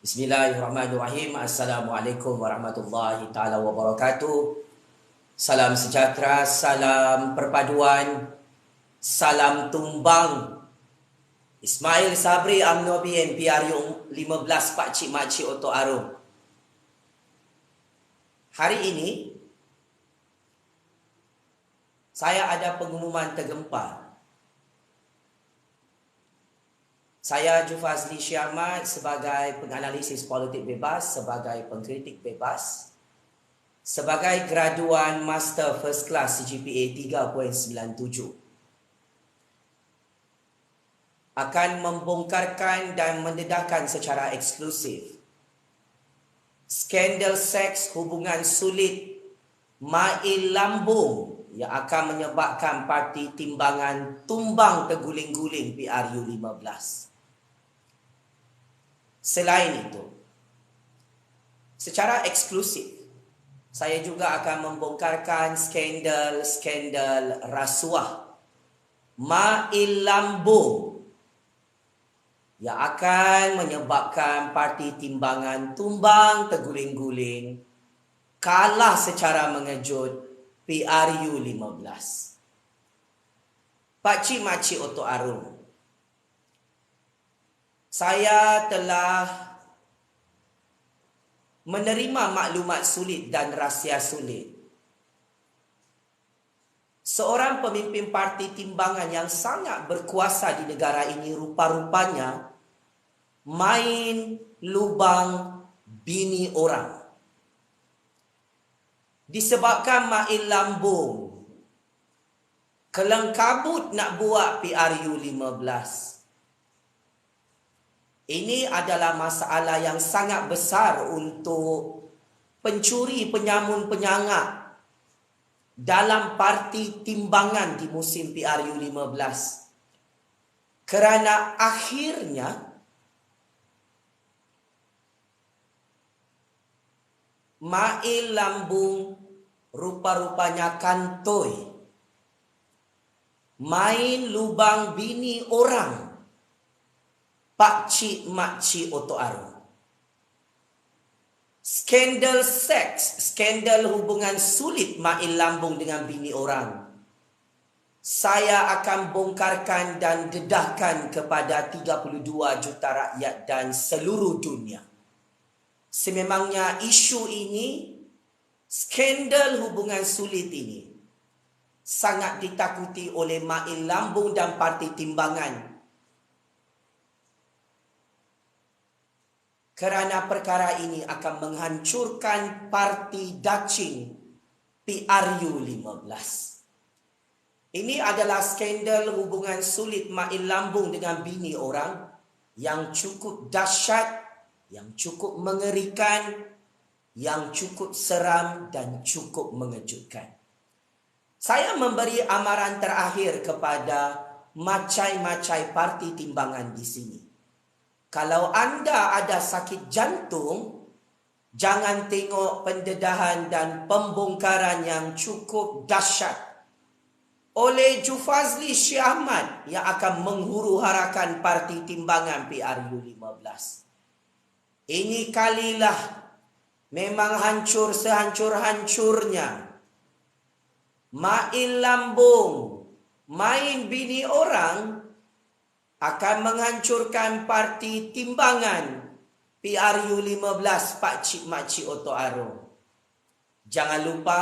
Bismillahirrahmanirrahim. Assalamualaikum warahmatullahi taala wabarakatuh. Salam sejahtera, salam perpaduan, salam tumbang. Ismail Sabri UMNO BN PRU 15 Pakcik Makcik Otok Arum. Hari ini saya ada pengumuman tergempar. Saya Jufazli Syiahmad sebagai penganalisis politik bebas, sebagai pengkritik bebas, sebagai graduan Master First Class CGPA 3.97 akan membongkarkan dan mendedahkan secara eksklusif skandal seks hubungan sulit Mail Lambung yang akan menyebabkan parti timbangan tumbang terguling-guling PRU 15. Selain itu, secara eksklusif, saya juga akan membongkarkan skandal rasuah Mail Lambung yang akan menyebabkan parti timbangan tumbang terguling-guling, kalah secara mengejut PRU 15. Pakcik Makcik Otok Arum, saya telah menerima maklumat sulit dan rahsia sulit. Seorang pemimpin parti timbangan yang sangat berkuasa di negara ini rupa-rupanya main lubang bini orang. Disebabkan Mail Lambung kelengkabut nak buat PRU 15. Ini adalah masalah yang sangat besar untuk pencuri penyamun penyangak dalam parti timbangan di musim PRU 15. Kerana akhirnya Mail Lambung rupa-rupanya kantoi, main lubang bini orang Pakcik Makcik Otok Arum. Skandal seks, skandal hubungan sulit Mail Lambung dengan bini orang, saya akan bongkarkan dan dedahkan kepada 32 juta rakyat dan seluruh dunia. Sememangnya isu ini, skandal hubungan sulit ini, sangat ditakuti oleh Mail Lambung dan parti timbangan. Kerana perkara ini akan menghancurkan parti dacing PRU 15. Ini adalah skandal hubungan sulit Mail Lambung dengan bini orang yang cukup dahsyat, yang cukup mengerikan, yang cukup seram dan cukup mengejutkan. Saya memberi amaran terakhir kepada macai-macai parti timbangan di sini. Kalau anda ada sakit jantung, jangan tengok pendedahan dan pembongkaran yang cukup dahsyat oleh Jufazli Syiahmad yang akan menghuru-harakan parti timbangan PRU 15. Ini kalilah memang hancur sehancur-hancurnya. Mail Lambung main bini orang akan menghancurkan parti timbangan PRU 15 Pakcik Makcik Otok Arum. Jangan lupa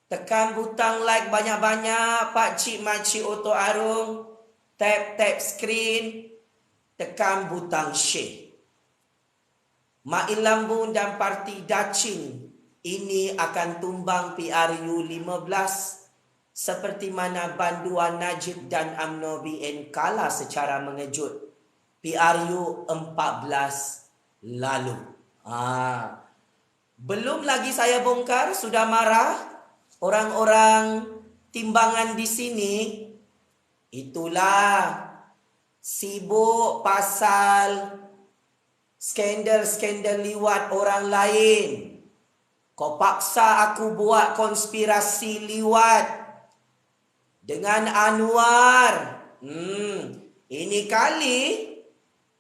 tekan butang like banyak-banyak Pakcik Makcik Otok Arum, tap screen, tekan butang share. Mail Lambung dan parti dacing ini akan tumbang PRU 15 seperti mana Banduan Najib dan UMNO BN kalah secara mengejut PRU 14 lalu. Belum lagi saya bongkar, sudah marah orang-orang timbangan di sini. Itulah sibuk pasal skandal-skandal liwat orang lain. Kau paksa aku buat konspirasi liwat dengan Anwar. Ini kali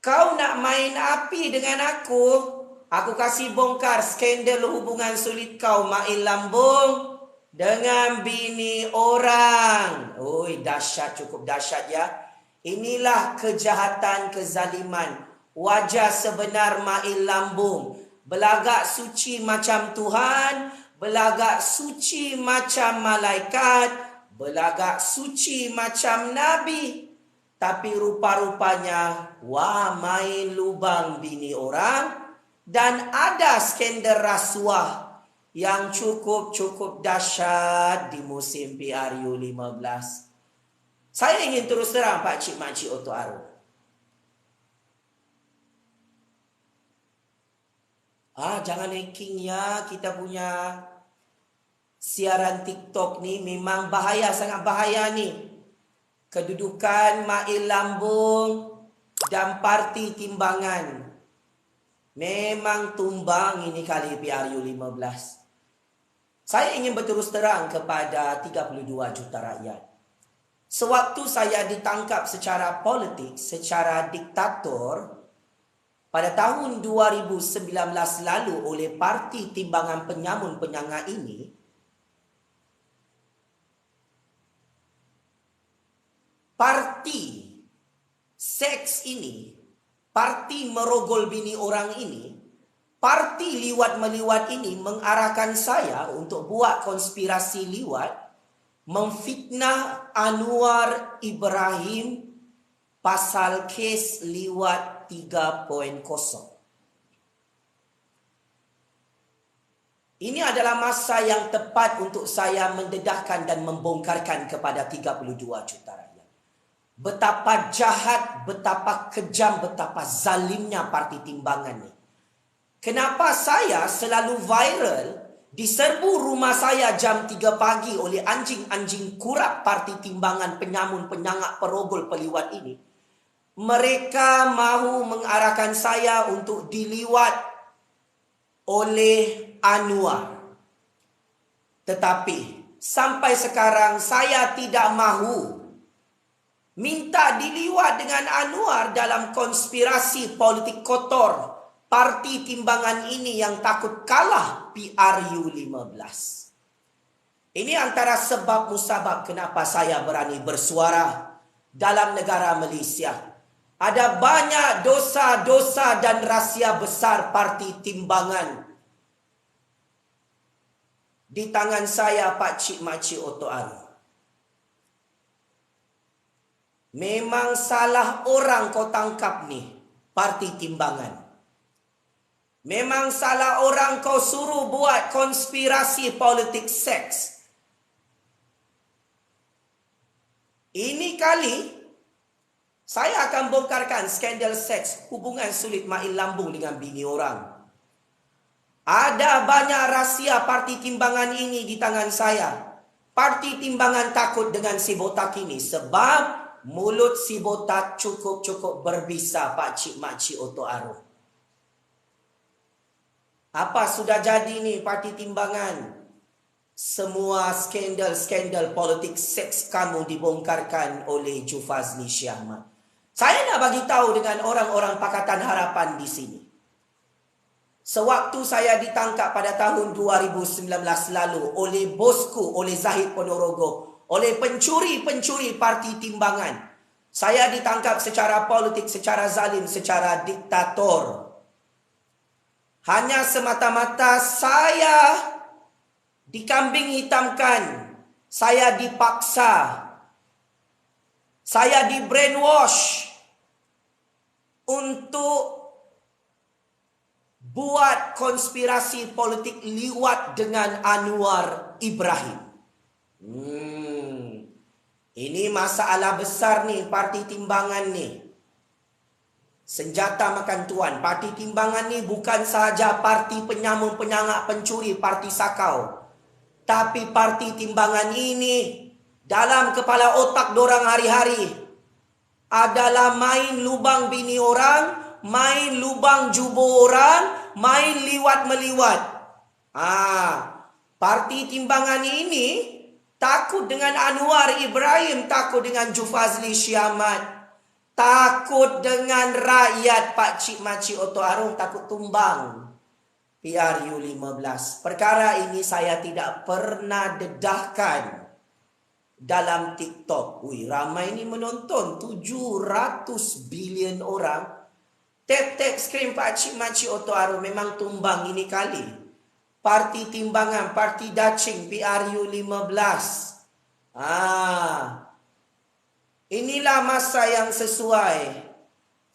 Kau nak main api dengan aku? Aku kasih bongkar skandal hubungan sulit kau main lambung dengan bini orang. Oi, dahsyat, cukup dahsyat ya. Inilah kejahatan, kezaliman. Wajah sebenar main lambung. Belagak suci macam Tuhan, belagak suci macam malaikat, belagak suci macam Nabi. Tapi rupa-rupanya, wah, main lubang bini orang. Dan ada skandal rasuah yang cukup dahsyat di musim PRU 15. Saya ingin terus terang Pak Cik Makcik Oto Aru. Jangan hacking ya, kita punya siaran TikTok ni memang bahaya, sangat bahaya ni. Kedudukan Mail Lambung dan Parti Timbangan memang tumbang ini kali PRU 15. Saya ingin berterus terang kepada 32 juta rakyat. Sewaktu saya ditangkap secara politik, secara diktator, pada tahun 2019 lalu oleh Parti Timbangan Penyamun Penyangga ini, parti seks ini, parti merogol bini orang ini, parti liwat meliwat ini mengarahkan saya untuk buat konspirasi liwat, memfitnah Anwar Ibrahim pasal kes liwat 3.0. Ini adalah masa yang tepat untuk saya mendedahkan dan membongkarkan kepada 32 juta rakyat. Betapa jahat, betapa kejam, betapa zalimnya Parti Timbangan ni. Kenapa saya selalu viral, diserbu rumah saya jam 3 pagi oleh anjing-anjing kurap Parti Timbangan Penyamun Penyangak Perogol Peliwat ini. Mereka mahu mengarahkan saya untuk diliwat oleh Anwar. Tetapi sampai sekarang saya tidak mahu minta diliwat dengan Anwar dalam konspirasi politik kotor Parti Timbangan ini yang takut kalah PRU 15. Ini antara sebab musabab kenapa saya berani bersuara dalam negara Malaysia. Ada banyak dosa-dosa dan rahsia besar Parti Timbangan di tangan saya, Pak Cik Makcik Oto Aru. Memang salah orang kau tangkap ni, Parti Timbangan. Memang salah orang kau suruh buat konspirasi politik seks. Ini kali saya akan bongkarkan skandal seks hubungan sulit Mail Lambung dengan bini orang. Ada banyak rahsia Parti Timbangan ini di tangan saya. Parti Timbangan takut dengan si botak ini sebab mulut si botak cukup berbisa, Pak Cik Makcik Oto Aru. Apa sudah jadi ni Parti Timbangan? Semua skandal politik seks kamu dibongkarkan oleh Jufazli Syahmat. Saya nak bagi tahu dengan orang-orang Pakatan Harapan di sini. Sewaktu saya ditangkap pada tahun 2019 lalu oleh bosku, oleh Zahid Ponorogo, oleh pencuri-pencuri Parti Timbangan. Saya ditangkap secara politik, secara zalim, secara diktator. Hanya semata-mata saya dikambing hitamkan, saya dipaksa, saya di brainwash untuk buat konspirasi politik liwat dengan Anwar Ibrahim. Ini masalah besar nih Parti Timbangan nih. Senjata makan tuan. Parti Timbangan ni bukan sahaja parti penyamun, penyangak, pencuri, parti sakau. Tapi Parti Timbangan ini dalam kepala otak dorang hari-hari adalah main lubang bini orang, main lubang jubo orang, main liwat meliwat. Parti Timbangan ini takut dengan Anwar Ibrahim, takut dengan Jufazli Syahmat, Takut dengan rakyat Pak Cik Makcik Oto Arung, takut tumbang PRU 15. Perkara ini saya tidak pernah dedahkan dalam TikTok. Ramai ni menonton, 700 bilion orang. Tap-tap skrin Pak Cik Makcik Oto Arung memang tumbang ini kali. Parti Timbangan, Parti Dacing, PRU 15. Inilah masa yang sesuai.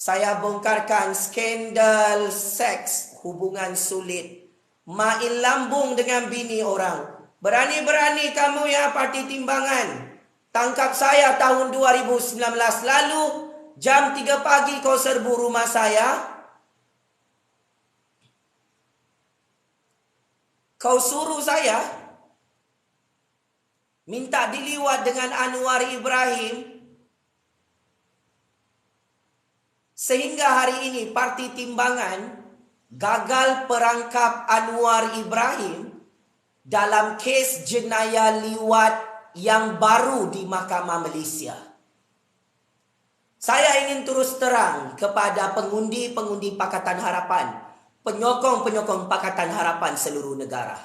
Saya bongkarkan skandal seks, hubungan sulit, main lambung dengan bini orang. Berani-berani kamu ya Parti Timbangan. Tangkap saya tahun 2019 lalu, jam 3 pagi kau serbu rumah saya. Kau suruh saya minta diliwat dengan Anwar Ibrahim. Sehingga hari ini Parti Timbangan gagal perangkap Anwar Ibrahim dalam kes jenayah liwat yang baru di Mahkamah Malaysia. Saya ingin terus terang kepada pengundi-pengundi Pakatan Harapan, penyokong-penyokong Pakatan Harapan seluruh negara.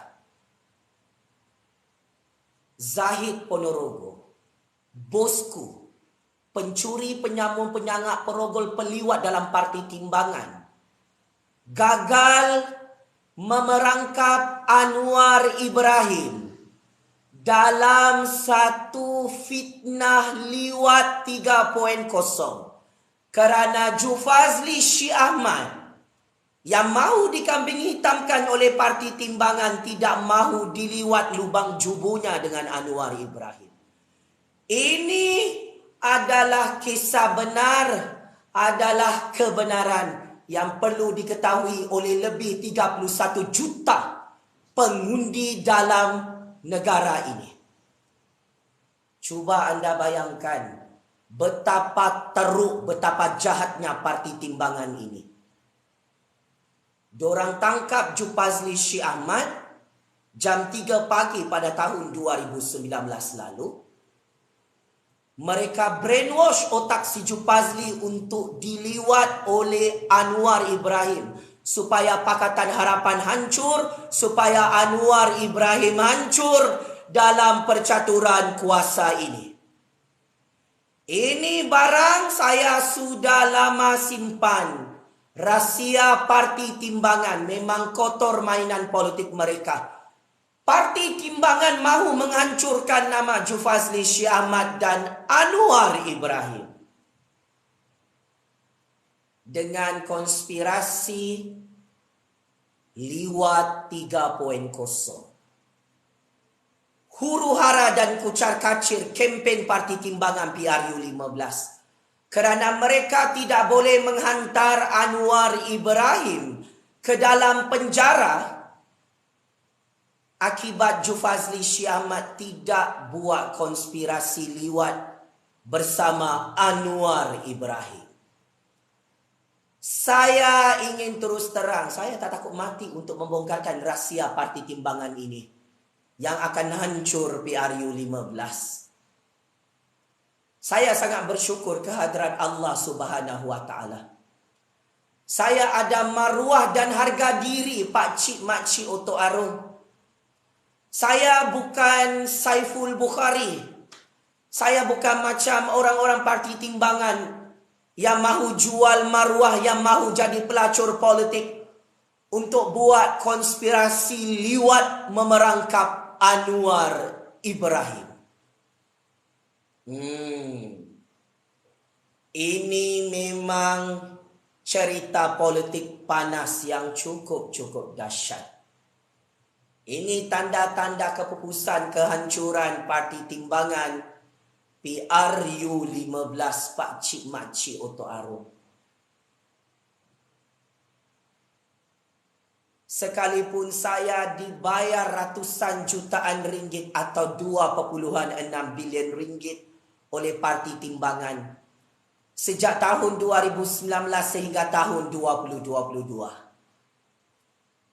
Zahid Ponorogo, bosku, pencuri, penyamun, penyangak, perogol, peliwat dalam Parti Timbangan, gagal memerangkap Anwar Ibrahim dalam satu fitnah liwat 3.0 kerana Jufazli Syih Ahmad yang mahu dikambing hitamkan oleh Parti Timbangan tidak mahu diliwat lubang jubunya dengan Anwar Ibrahim. Ini adalah kisah benar, adalah kebenaran yang perlu diketahui oleh lebih 31 juta pengundi dalam negara ini. Cuba anda bayangkan betapa teruk, betapa jahatnya Parti Timbangan ini. Dorang tangkap Jufazli Syih Ahmad jam 3 pagi pada tahun 2019 lalu. Mereka brainwash otak si Jufazli untuk diliwat oleh Anwar Ibrahim. Supaya Pakatan Harapan hancur, supaya Anwar Ibrahim hancur dalam percaturan kuasa ini. Ini barang saya sudah lama simpan. Rahsia Parti Timbangan, memang kotor mainan politik mereka. Parti Timbangan mahu menghancurkan nama Jufazli Syih Ahmad dan Anwar Ibrahim dengan konspirasi liwat 3.0. Huru-hara dan kucar-kacir kempen Parti Timbangan PRU 15. Kerana mereka tidak boleh menghantar Anwar Ibrahim ke dalam penjara akibat Jufazli Syih Ahmad tidak buat konspirasi liwat bersama Anwar Ibrahim. Saya ingin terus terang, saya tak takut mati untuk membongkarkan rahsia Parti Timbangan ini yang akan hancur PRU 15. Saya sangat bersyukur kehadrat Allah Subhanahu wa taala. Saya ada maruah dan harga diri Pak Cik Makcik Oto Arung. Saya bukan Saiful Bukhari. Saya bukan macam orang-orang Parti Timbangan yang mahu jual maruah, yang mahu jadi pelacur politik untuk buat konspirasi liwat memerangkap Anwar Ibrahim. Ini memang cerita politik panas yang cukup dahsyat. Ini tanda-tanda keputusan kehancuran Parti Timbangan PRU 15 Pak Cik Makcik Oto Arung. Sekalipun saya dibayar ratusan jutaan ringgit atau 2.6 bilion ringgit oleh Parti Timbangan sejak tahun 2019 sehingga tahun 2022.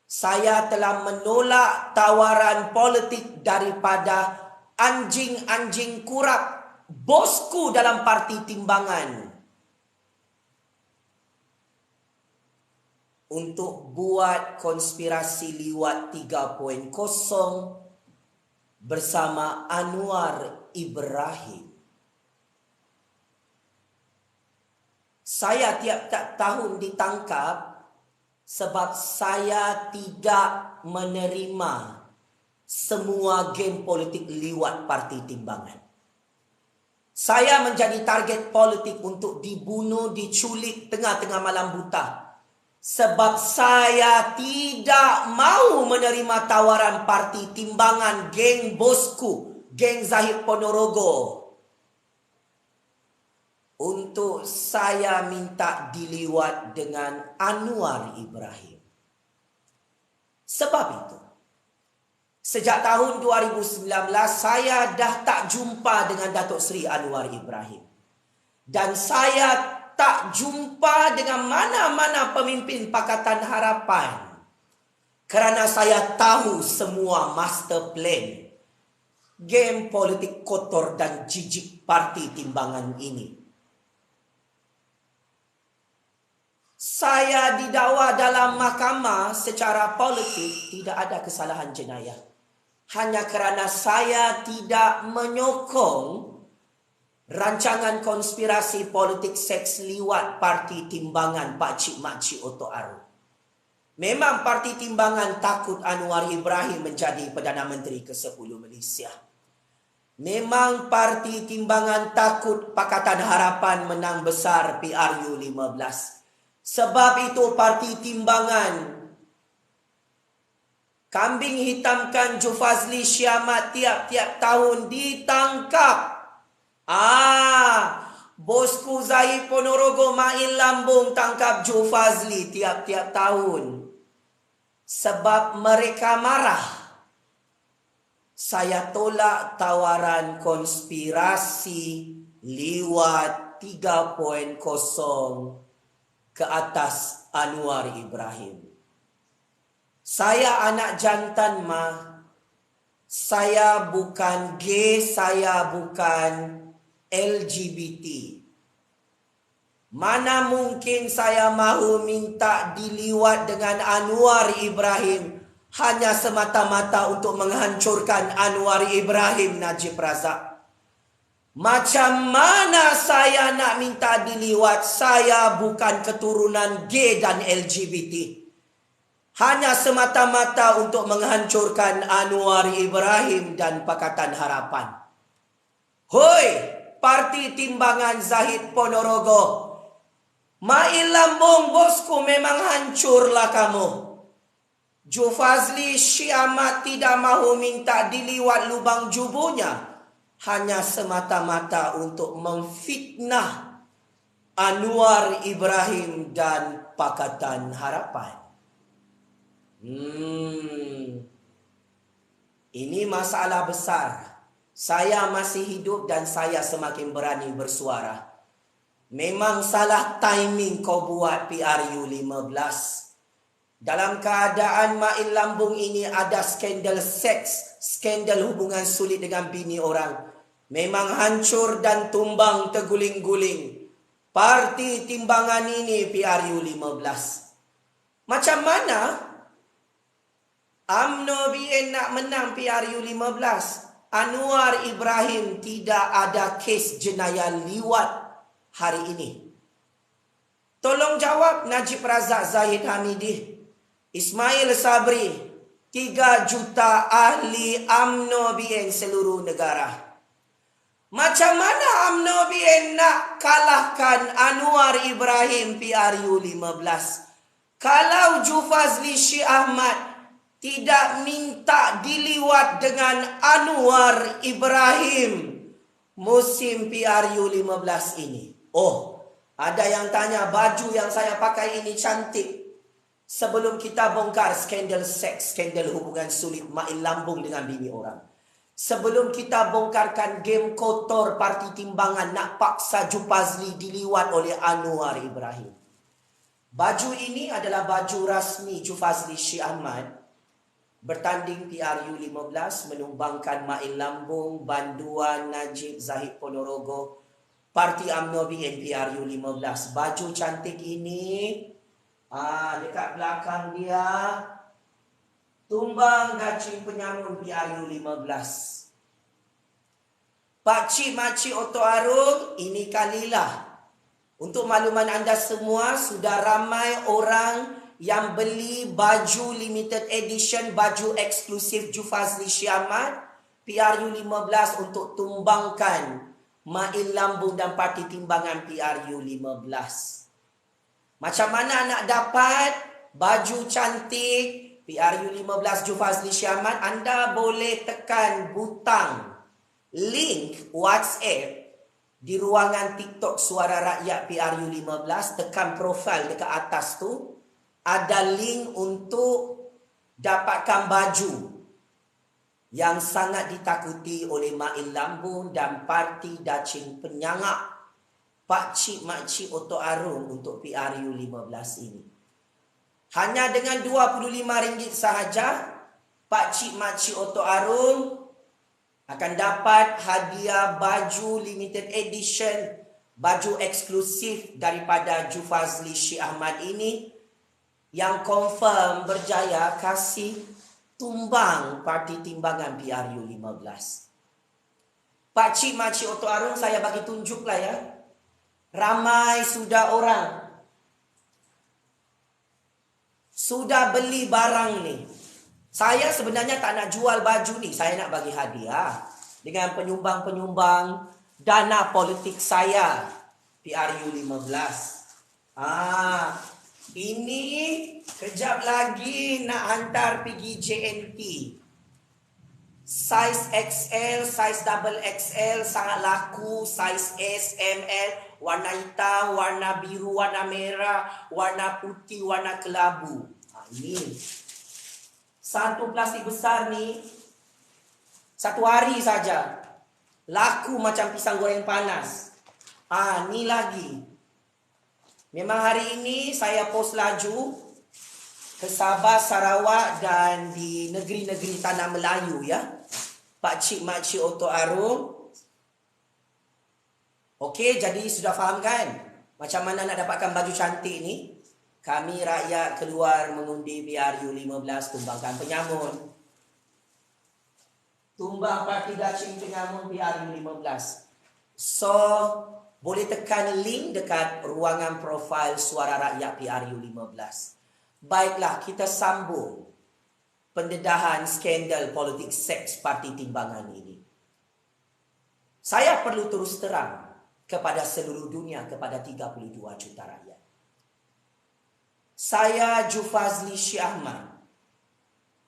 Saya telah menolak tawaran politik daripada anjing-anjing kurap bosku dalam Parti Timbangan untuk buat konspirasi liwat 3.0 bersama Anwar Ibrahim. Saya tiap-tiap tahun ditangkap sebab saya tidak menerima semua game politik liwat parti timbangan. Saya menjadi target politik untuk dibunuh, diculik tengah-tengah malam buta. Sebab saya tidak mau menerima tawaran parti timbangan geng bosku, geng Zahid Ponorogo, untuk saya minta diliwat dengan Anwar Ibrahim. Sebab itu, sejak tahun 2019 saya dah tak jumpa dengan Datuk Seri Anwar Ibrahim. Dan saya tak jumpa dengan mana-mana pemimpin Pakatan Harapan. Kerana saya tahu semua master plan game politik kotor dan jijik parti timbangan ini. Saya didakwa dalam mahkamah secara politik tidak ada kesalahan jenayah. Hanya kerana saya tidak menyokong rancangan konspirasi politik seks liwat parti timbangan pakcik-makcik Otok Aru. Memang parti timbangan takut Anwar Ibrahim menjadi Perdana Menteri ke-10 Malaysia. Memang parti timbangan takut Pakatan Harapan menang besar PRU 15. Sebab itu parti timbangan kambing hitamkan Jufazli Syiamat tiap-tiap tahun ditangkap. Bosku Zahid Ponorogo Mail Lambung tangkap Jufazli tiap-tiap tahun. Sebab mereka marah. Saya tolak tawaran konspirasi liwat 3.0 ke atas Anwar Ibrahim. Saya anak jantan mah. Saya bukan gay, saya bukan LGBT. Mana mungkin saya mahu minta diliwat dengan Anwar Ibrahim hanya semata-mata untuk menghancurkan Anwar Ibrahim Najib Razak. Macam mana saya nak minta diliwat? Saya bukan keturunan gay dan LGBT. Hanya semata-mata untuk menghancurkan Anwar Ibrahim dan Pakatan Harapan. Hoi, parti timbangan Zahid Ponorogo. Mail Lambung bosku, memang hancurlah kamu. Jufazli Syiamat tidak mahu minta diliwat lubang jubunya. Hanya semata-mata untuk memfitnah Anwar Ibrahim dan Pakatan Harapan. Ini masalah besar. Saya masih hidup dan saya semakin berani bersuara. Memang salah timing kau buat PRU 15. Dalam keadaan Mail Lambung ini ada skandal seks, skandal hubungan sulit dengan bini orang. Memang hancur dan tumbang terguling-guling. Parti timbangan ini PRU 15. Macam mana UMNO BN nak menang PRU 15? Anwar Ibrahim tidak ada kes jenayah liwat hari ini. Tolong jawab Najib Razak Zahid Hamidi, Ismail Sabri, 3 juta ahli UMNO BN seluruh negara. Macam mana UMNO BN nak kalahkan Anwar Ibrahim PRU 15? Kalau Jufazli Syiamat tidak minta diliwat dengan Anwar Ibrahim musim PRU 15 ini. Oh, ada yang tanya baju yang saya pakai ini cantik. Sebelum kita bongkar skandal seks, skandal hubungan sulit Mail Lambung dengan bini orang. Sebelum kita bongkarkan game kotor parti timbangan nak paksa Jufazli diliwat oleh Anwar Ibrahim. Baju ini adalah baju rasmi Jufazli Syiamat bertanding PRU 15 menumbangkan Mail Lambung, Banduan, Najib, Zahid Ponorogo, Parti UMNO BN PRU 15. Baju cantik ini Dekat belakang dia, tumbang Dacing Penyamun PRU 15. Pak Cik Makcik Oto Arung, ini kalilah. Untuk makluman anda semua, sudah ramai orang yang beli baju limited edition, baju eksklusif Jufazli Syiahmad PRU 15 untuk tumbangkan Mail Lambung dan Parti Timbangan PRU 15. Macam mana nak dapat baju cantik PRU 15 Jufazli Syiahmad? Anda boleh tekan butang link WhatsApp di ruangan TikTok Suara Rakyat PRU 15, tekan profil dekat atas tu, ada link untuk dapatkan baju yang sangat ditakuti oleh Mail Lambung dan Parti Dacing Penyangak Pak Cik Makcik Oto Arung untuk PRU 15 ini. Hanya dengan RM25 sahaja, Pak Cik Makcik Oto Arung akan dapat hadiah baju limited edition, baju eksklusif daripada Jufazli Syiahmad ini yang confirm berjaya kasih tumbang Parti Timbangan PRU 15. Pak Cik Makcik Oto Arung, saya bagi tunjuklah ya. Ramai sudah orang sudah beli barang ni. Saya sebenarnya tak nak jual baju ni. Saya nak bagi hadiah dengan penyumbang-penyumbang dana politik saya PRU 15. Ini kejap lagi nak hantar pergi JNT. Saiz XL, saiz double XL sangat laku. Saiz S, ML, warna hitam, warna biru, warna merah, warna putih, warna kelabu. Ini satu plastik besar ni, satu hari saja laku macam pisang goreng panas. Ni lagi. Memang hari ini saya post laju ke Sabah, Sarawak dan di negeri-negeri tanah Melayu ya. Pak Cik Makcik Oto Arung. Okey, jadi sudah faham kan macam mana nak dapatkan baju cantik ni? Kami rakyat keluar mengundi PRU 15 tumbangkan Penyamun. Tumbang Parti Dacing Penyamun PRU 15. So, boleh tekan link dekat ruangan profil Suara Rakyat PRU 15. Baiklah, kita sambung pendedahan skandal politik seks Parti Timbangan ini. Saya perlu terus terang kepada seluruh dunia, kepada 32 juta rakyat. Saya Jufazli Syiahmad,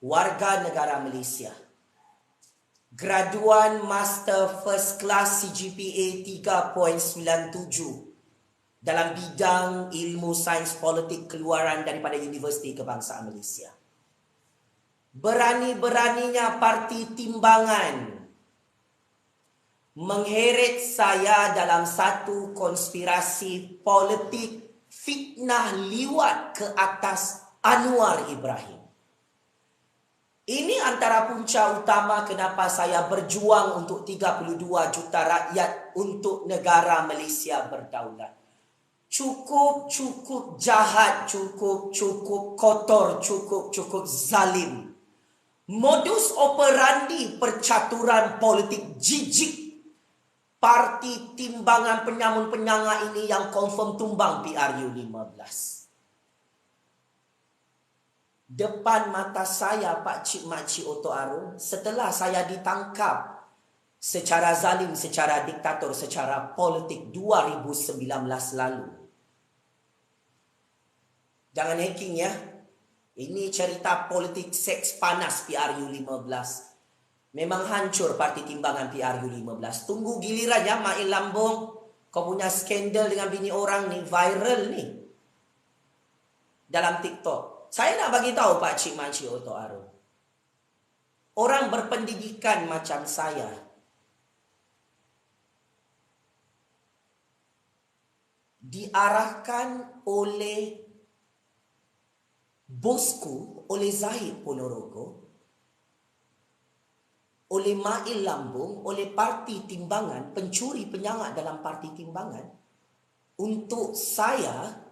warga negara Malaysia, graduan Master First Class CGPA 3.97 dalam bidang ilmu sains politik keluaran daripada Universiti Kebangsaan Malaysia. Berani-beraninya Parti Timbangan mengheret saya dalam satu konspirasi politik fitnah liwat ke atas Anwar Ibrahim. Ini antara punca utama kenapa saya berjuang untuk 32 juta rakyat untuk negara Malaysia berdaulat. Cukup jahat, cukup kotor, cukup zalim. Modus operandi percaturan politik jijik Parti Timbangan Penyamun Penyangak ini yang confirm tumbang PRU 15. Depan mata saya Pak Cik Makcik Oto Arung, setelah saya ditangkap secara zalim, secara diktator, secara politik 2019 lalu. Jangan hacking ya. Ini cerita politik seks panas PRU 15. Memang hancur Parti Timbangan PRU 15. Tunggu giliran ya Mail Lambung. Kau punya skandal dengan bini orang ni, viral ni dalam TikTok. Saya nak bagi tahu Pak Cik Makcik Oto Arung. Orang berpendidikan macam saya diarahkan oleh bosku, oleh Zahid Ponorogo, oleh Mail Lambung, oleh Parti Timbangan, pencuri penyangak dalam Parti Timbangan, untuk saya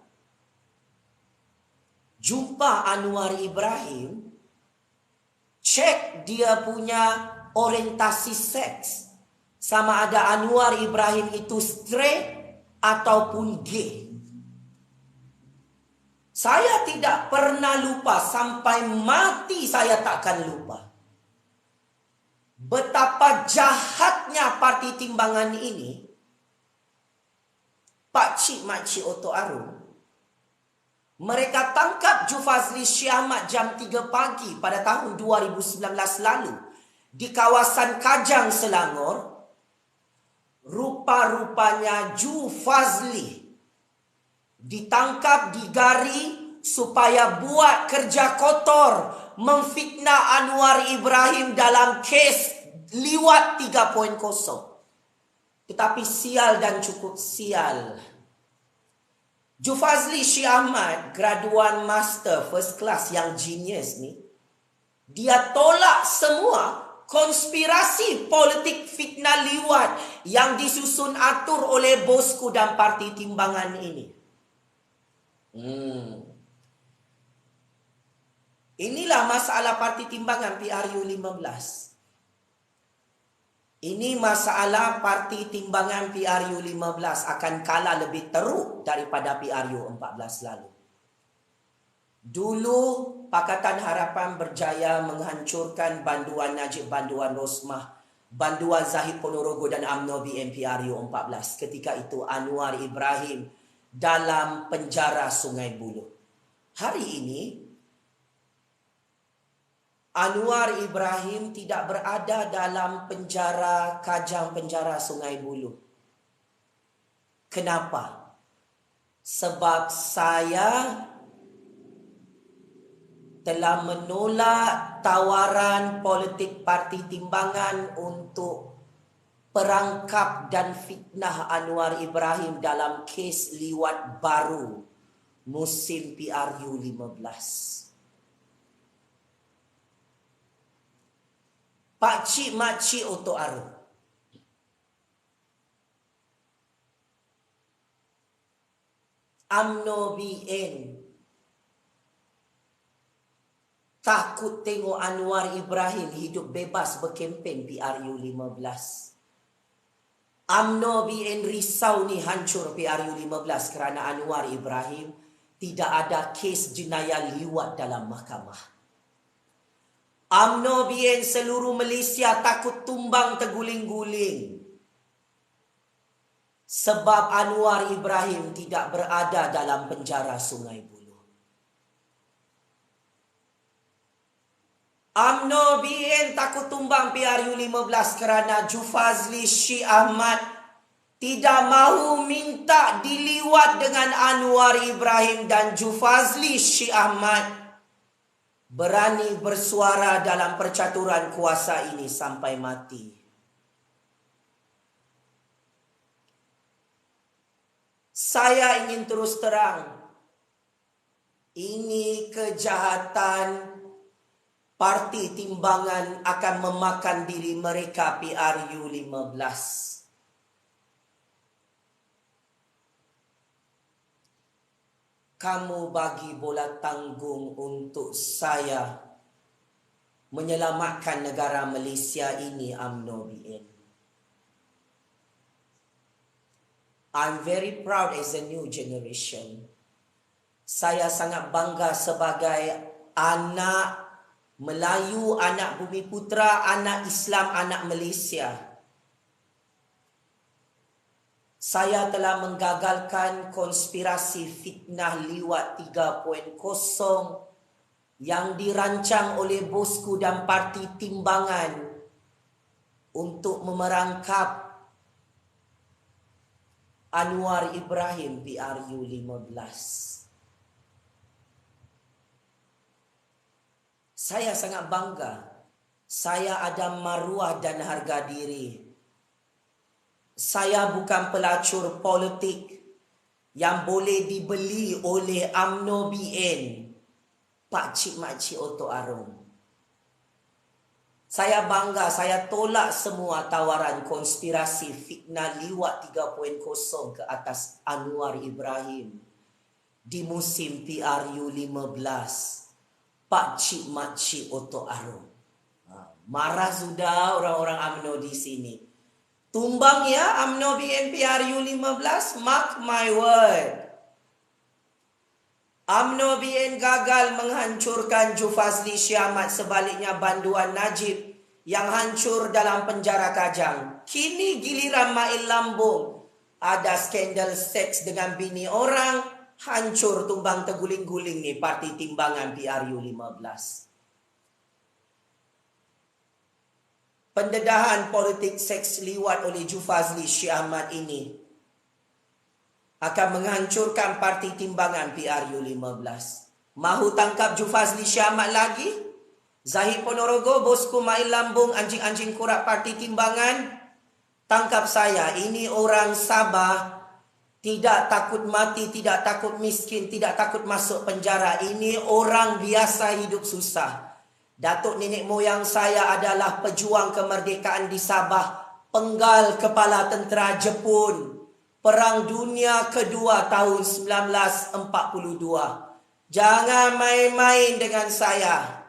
jumpa Anwar Ibrahim, cek dia punya orientasi seks. Sama ada Anwar Ibrahim itu straight ataupun gay. Saya tidak pernah lupa, sampai mati saya takkan lupa betapa jahatnya parti timbangan ini. Pak Cik Makcik Oto Arum, mereka tangkap Jufazli Syekh Ahmad jam 3 pagi pada tahun 2019 lalu di kawasan Kajang, Selangor. Rupa-rupanya Jufazli ditangkap, digari supaya buat kerja kotor, memfitnah Anwar Ibrahim dalam kes liwat 3.0. Tetapi sial dan cukup sial, Jufazli Syekh Ahmad, graduan master first class yang genius ni, dia tolak semua konspirasi politik fitnah liwat yang disusun atur oleh bosku dan parti timbangan ini. Inilah masalah parti timbangan PRU 15. Ini masalah parti timbangan PRU 15 akan kalah lebih teruk daripada PRU 14 lalu. Dulu Pakatan Harapan berjaya menghancurkan banduan Najib Banduan Rosmah, banduan Zahid Ponorogo dan UMNO BN PRU 14. Ketika itu Anwar Ibrahim dalam penjara Sungai Buloh. Hari ini Anwar Ibrahim tidak berada dalam penjara Kajang, penjara Sungai Buloh. Kenapa? Sebab saya telah menolak tawaran politik parti timbangan untuk perangkap dan fitnah Anwar Ibrahim dalam kes liwat baru musim PRU 15. Pak Cik Makcik Oto Arum, UMNO BN takut tengok Anwar Ibrahim hidup bebas berkempen PRU 15. UMNO BN risau ni hancur PRU 15 kerana Anwar Ibrahim tidak ada kes jenayah liwat dalam mahkamah. UMNO BN seluruh Malaysia takut tumbang terguling-guling sebab Anwar Ibrahim tidak berada dalam penjara Sungai Buloh. UMNO BN takut tumbang PRU 15 kerana Jufazli Syekh Ahmad tidak mahu minta diliwat dengan Anwar Ibrahim, dan Jufazli Syekh Ahmad berani bersuara dalam percaturan kuasa ini sampai mati. Saya ingin terus terang, ini kejahatan parti timbangan akan memakan diri mereka PRU 15. Kamu bagi bola tanggung untuk saya menyelamatkan negara Malaysia ini, UMNO BN. I'm very proud as a new generation. Saya sangat bangga sebagai anak Melayu, anak Bumi Putera, anak Islam, anak Malaysia. Saya telah menggagalkan konspirasi fitnah liwat 3.0 yang dirancang oleh bosku dan parti timbangan untuk memerangkap Anwar Ibrahim PRU 15. Saya sangat bangga. Saya ada maruah dan harga diri. Saya bukan pelacur politik yang boleh dibeli oleh UMNO BN, Pak Cik Makcik Oto Arum. Saya bangga, saya tolak semua tawaran konspirasi fitnah liwat 3.0 ke atas Anwar Ibrahim di musim PRU 15. Pak Cik Makcik Oto Arum. Marah sudah orang-orang UMNO di sini. Tumbang ya UMNO BNPRU 15, mark my word. UMNO BN gagal menghancurkan Jufazli Syamat, sebaliknya banduan Najib yang hancur dalam penjara Kajang. Kini giliran Mail Lambung, ada skandal seks dengan bini orang, hancur tumbang terguling-guling nih Parti Timbangan PRU 15. Pendedahan politik seks liwat oleh Jufazli Syamat ini akan menghancurkan Parti Timbangan PRU 15. Mahu tangkap Jufazli Syamat lagi? Zahid Ponorogo, bosku Mail Lambung, anjing-anjing kurak Parti Timbangan, tangkap saya. Ini orang Sabah, tidak takut mati, tidak takut miskin, tidak takut masuk penjara. Ini orang biasa hidup susah. Datuk nenek moyang saya adalah pejuang kemerdekaan di Sabah, penggal kepala tentera Jepun, Perang Dunia Kedua tahun 1942. Jangan main-main dengan saya.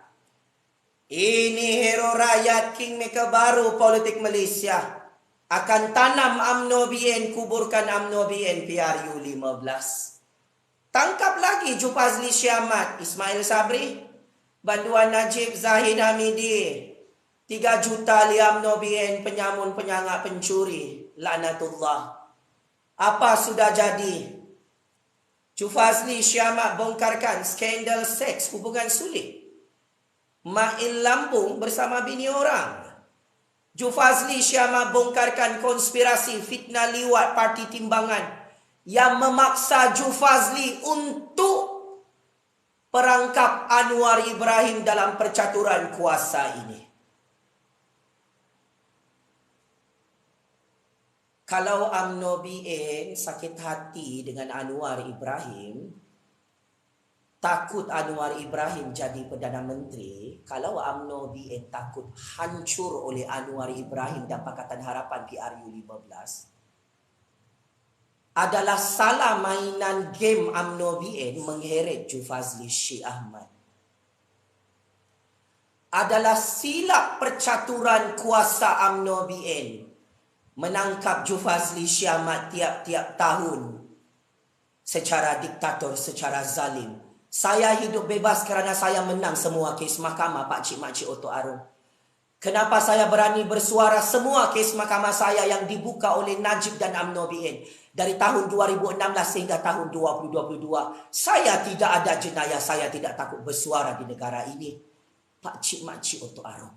Ini hero rakyat, kingmaker baru politik Malaysia. Akan tanam UMNO BN, kuburkan UMNO BN PRU 15. Tangkap lagi Jufazli Syamat, Ismail Sabri, banduan Najib, Zahid Hamidi. 3 juta UMNO BN, penyamun, penyangak, pencuri. Laknatullah. Apa sudah jadi? Jufazli Syamat bongkarkan skandal seks hubungan sulit Mail Lambung bersama bini orang. Jufazli Syamat bongkarkan konspirasi fitnah liwat Parti Timbangan yang memaksa Jufazli untuk perangkap Anwar Ibrahim dalam percaturan kuasa ini. Kalau UMNO BN sakit hati dengan Anwar Ibrahim, takut Anwar Ibrahim jadi Perdana Menteri, kalau UMNO BN takut hancur oleh Anwar Ibrahim dan Pakatan Harapan PRU 15, adalah salah mainan game UMNO BN mengheret Jufazli Syekh Ahmad. Adalah silap percaturan kuasa UMNO BN menangkap Jufazli Syekh Ahmad tiap-tiap tahun secara diktator, secara zalim. Saya hidup bebas kerana saya menang semua kes mahkamah Pak Cik Makcik Oto Arum. Kenapa saya berani bersuara semua kes mahkamah saya yang dibuka oleh Najib dan UMNO BN dari tahun 2016 sehingga tahun 2022. Saya tidak ada jenayah, saya tidak takut bersuara di negara ini. Pak Cik Makcik Oto Arum.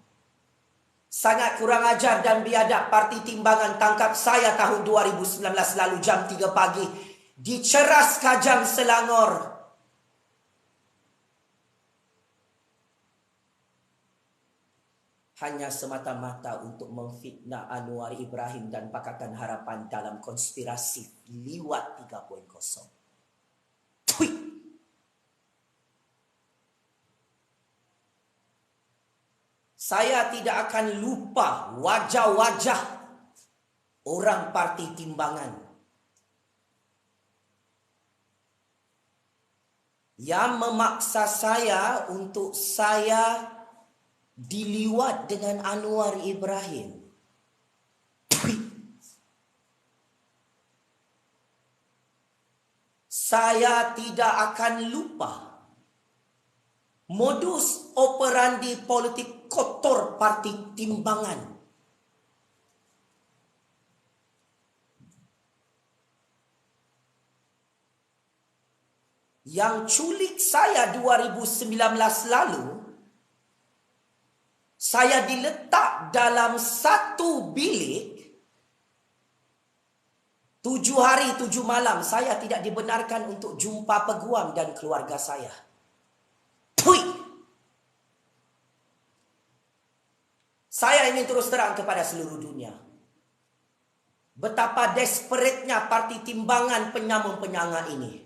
Sangat kurang ajar dan biadab Parti Timbangan tangkap saya tahun 2019 lalu jam 3 pagi di Ceras Kajang, Selangor. Hanya semata-mata untuk memfitnah Anwar Ibrahim dan Pakatan Harapan dalam konspirasi liwat 3.0. Tui. Saya tidak akan lupa wajah-wajah orang Parti Timbangan yang memaksa saya untuk saya diliwat dengan Anwar Ibrahim. Saya tidak akan lupa modus operandi politik kotor Parti Timbangan. Yang culik saya 2019 lalu, saya diletak dalam satu bilik 7 hari 7 malam. Saya tidak dibenarkan untuk jumpa peguam dan keluarga saya. Tui. Saya ingin terus terang kepada seluruh dunia betapa desperate-nya Parti Timbangan penyamun-penyangga ini.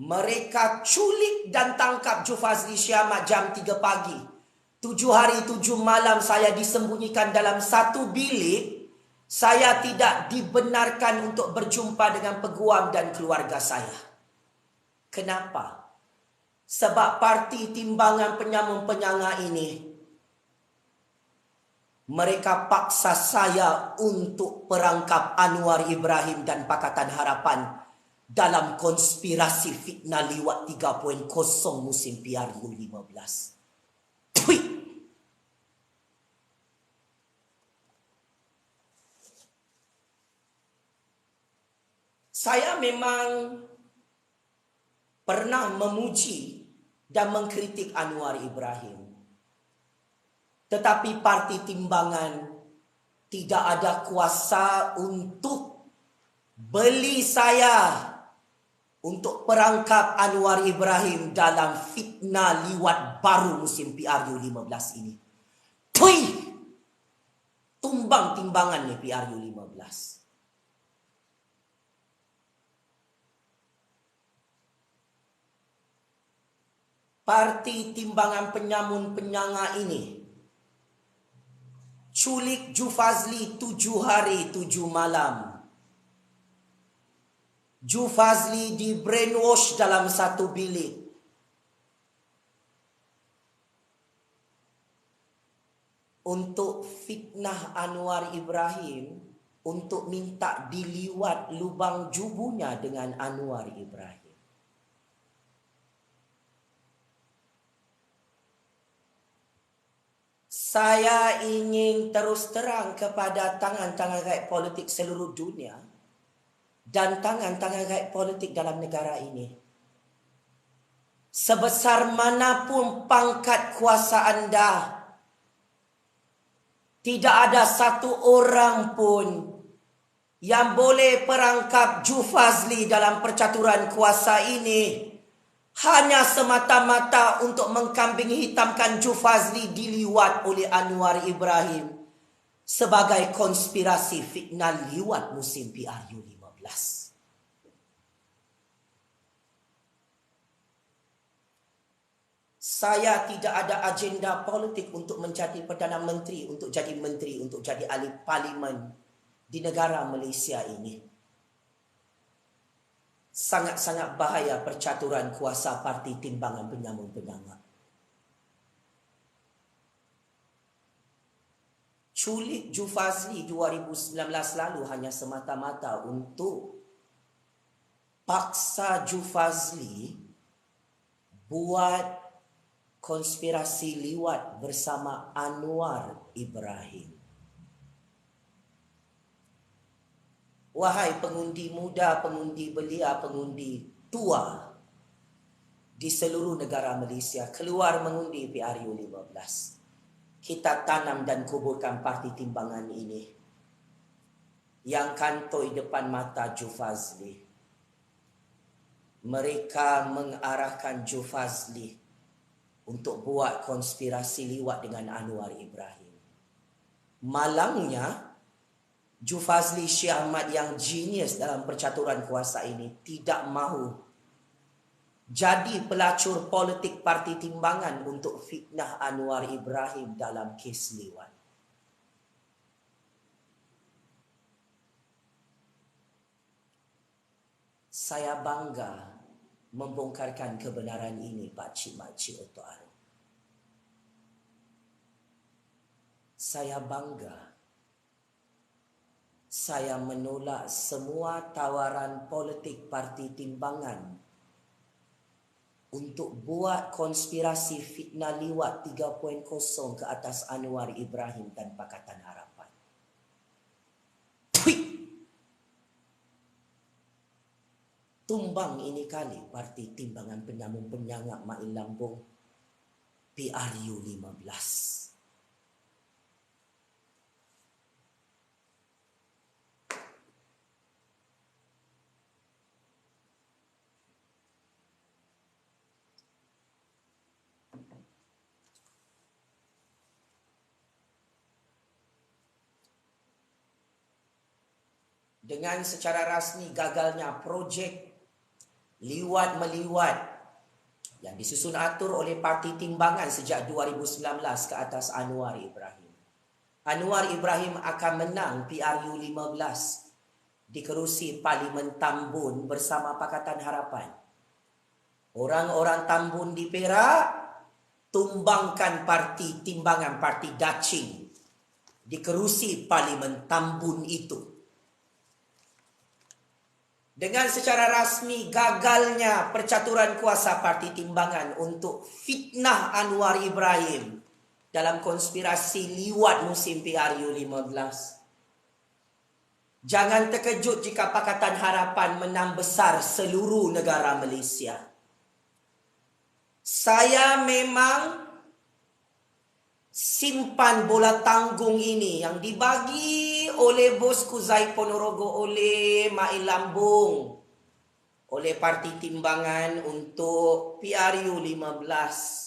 Mereka culik dan tangkap Jufazli Syekh Ahmad jam 3 pagi. 7 hari 7 malam saya disembunyikan dalam satu bilik Saya tidak dibenarkan untuk berjumpa dengan peguam dan keluarga saya. Kenapa? Sebab parti timbangan penyamun-penyangga ini, mereka paksa saya untuk perangkap Anwar Ibrahim dan Pakatan Harapan dalam konspirasi fitnah liwat 3.0 musim PRU 15. Tweet. Saya memang pernah memuji dan mengkritik Anwar Ibrahim. Tetapi parti timbangan tidak ada kuasa untuk beli saya untuk perangkap Anwar Ibrahim dalam fitnah liwat baru musim PRU 15 ini. Tui! Tumbang timbangan ni PRU 15. Parti timbangan penyamun-penyangga ini culik Jufazli 7 hari 7 malam. Jufazli di brainwash dalam satu bilik. Untuk fitnah Anwar Ibrahim, untuk minta diliwat lubang jubunya dengan Anwar Ibrahim. Saya ingin terus terang kepada tangan-tangan rakyat politik seluruh dunia dan tangan-tangan rakyat politik dalam negara ini. Sebesar manapun pangkat kuasa anda, tidak ada satu orang pun yang boleh perangkap Jufazli dalam percaturan kuasa ini hanya semata-mata untuk mengkambing hitamkan Jufazli diliwat oleh Anwar Ibrahim sebagai konspirasi fitnah liwat musim PRU 15. Saya tidak ada agenda politik untuk menjadi Perdana Menteri, untuk jadi menteri, untuk jadi ahli parlimen di negara Malaysia ini. Sangat-sangat bahaya percaturan kuasa parti timbangan penyamun-penyangga. Culik Jufazli 2019 lalu hanya semata-mata untuk paksa Jufazli buat konspirasi liwat bersama Anwar Ibrahim. Wahai pengundi muda, pengundi belia, pengundi tua di seluruh negara Malaysia, keluar mengundi PRU 15. Kita tanam dan kuburkan parti timbangan ini yang kantoi depan mata Jufazli. Mereka mengarahkan Jufazli untuk buat konspirasi liwat dengan Anwar Ibrahim. Malangnya, Jufazli Syekh Ahmad yang genius dalam percaturan kuasa ini tidak mahu jadi pelacur politik parti timbangan untuk fitnah Anwar Ibrahim dalam kes liwat. Saya bangga membongkarkan kebenaran ini, Pak Cik Makcik Oto Aru. Saya bangga. Saya menolak semua tawaran politik parti timbangan untuk buat konspirasi fitnah liwat 3.0 ke atas Anwar Ibrahim dan Pakatan Harapan. Tweet. Tumbang ini kali parti timbangan penyamun-penyangga Main Lambung PRU 15. Dengan secara rasmi gagalnya projek liwat-meliwat yang disusun atur oleh parti timbangan sejak 2019 ke atas Anwar Ibrahim. Anwar Ibrahim akan menang PRU 15 di kerusi Parlimen Tambun bersama Pakatan Harapan. Orang-orang Tambun di Perak tumbangkan parti timbangan parti Dacing di kerusi Parlimen Tambun itu. Dengan secara rasmi gagalnya percaturan kuasa parti timbangan untuk fitnah Anwar Ibrahim dalam konspirasi liwat musim PRU 15. Jangan terkejut jika Pakatan Harapan menang besar seluruh negara Malaysia. Saya memang simpan bola tanggung ini yang dibagi oleh bosku Zaid Ponorogo, oleh Mail Lambung, oleh Parti Timbangan untuk PRU 15.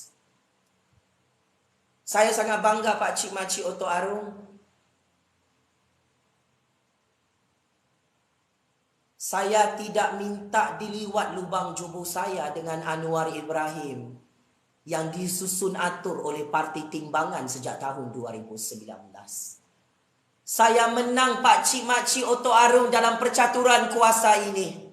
Saya sangat bangga Pak Cik Makcik Oto Arung. Saya tidak minta diliwat lubang jubur saya dengan Anwar Ibrahim yang disusun atur oleh Parti Timbangan sejak tahun 2019. Saya menang Pak Cik Makcik Oto Arung dalam percaturan kuasa ini.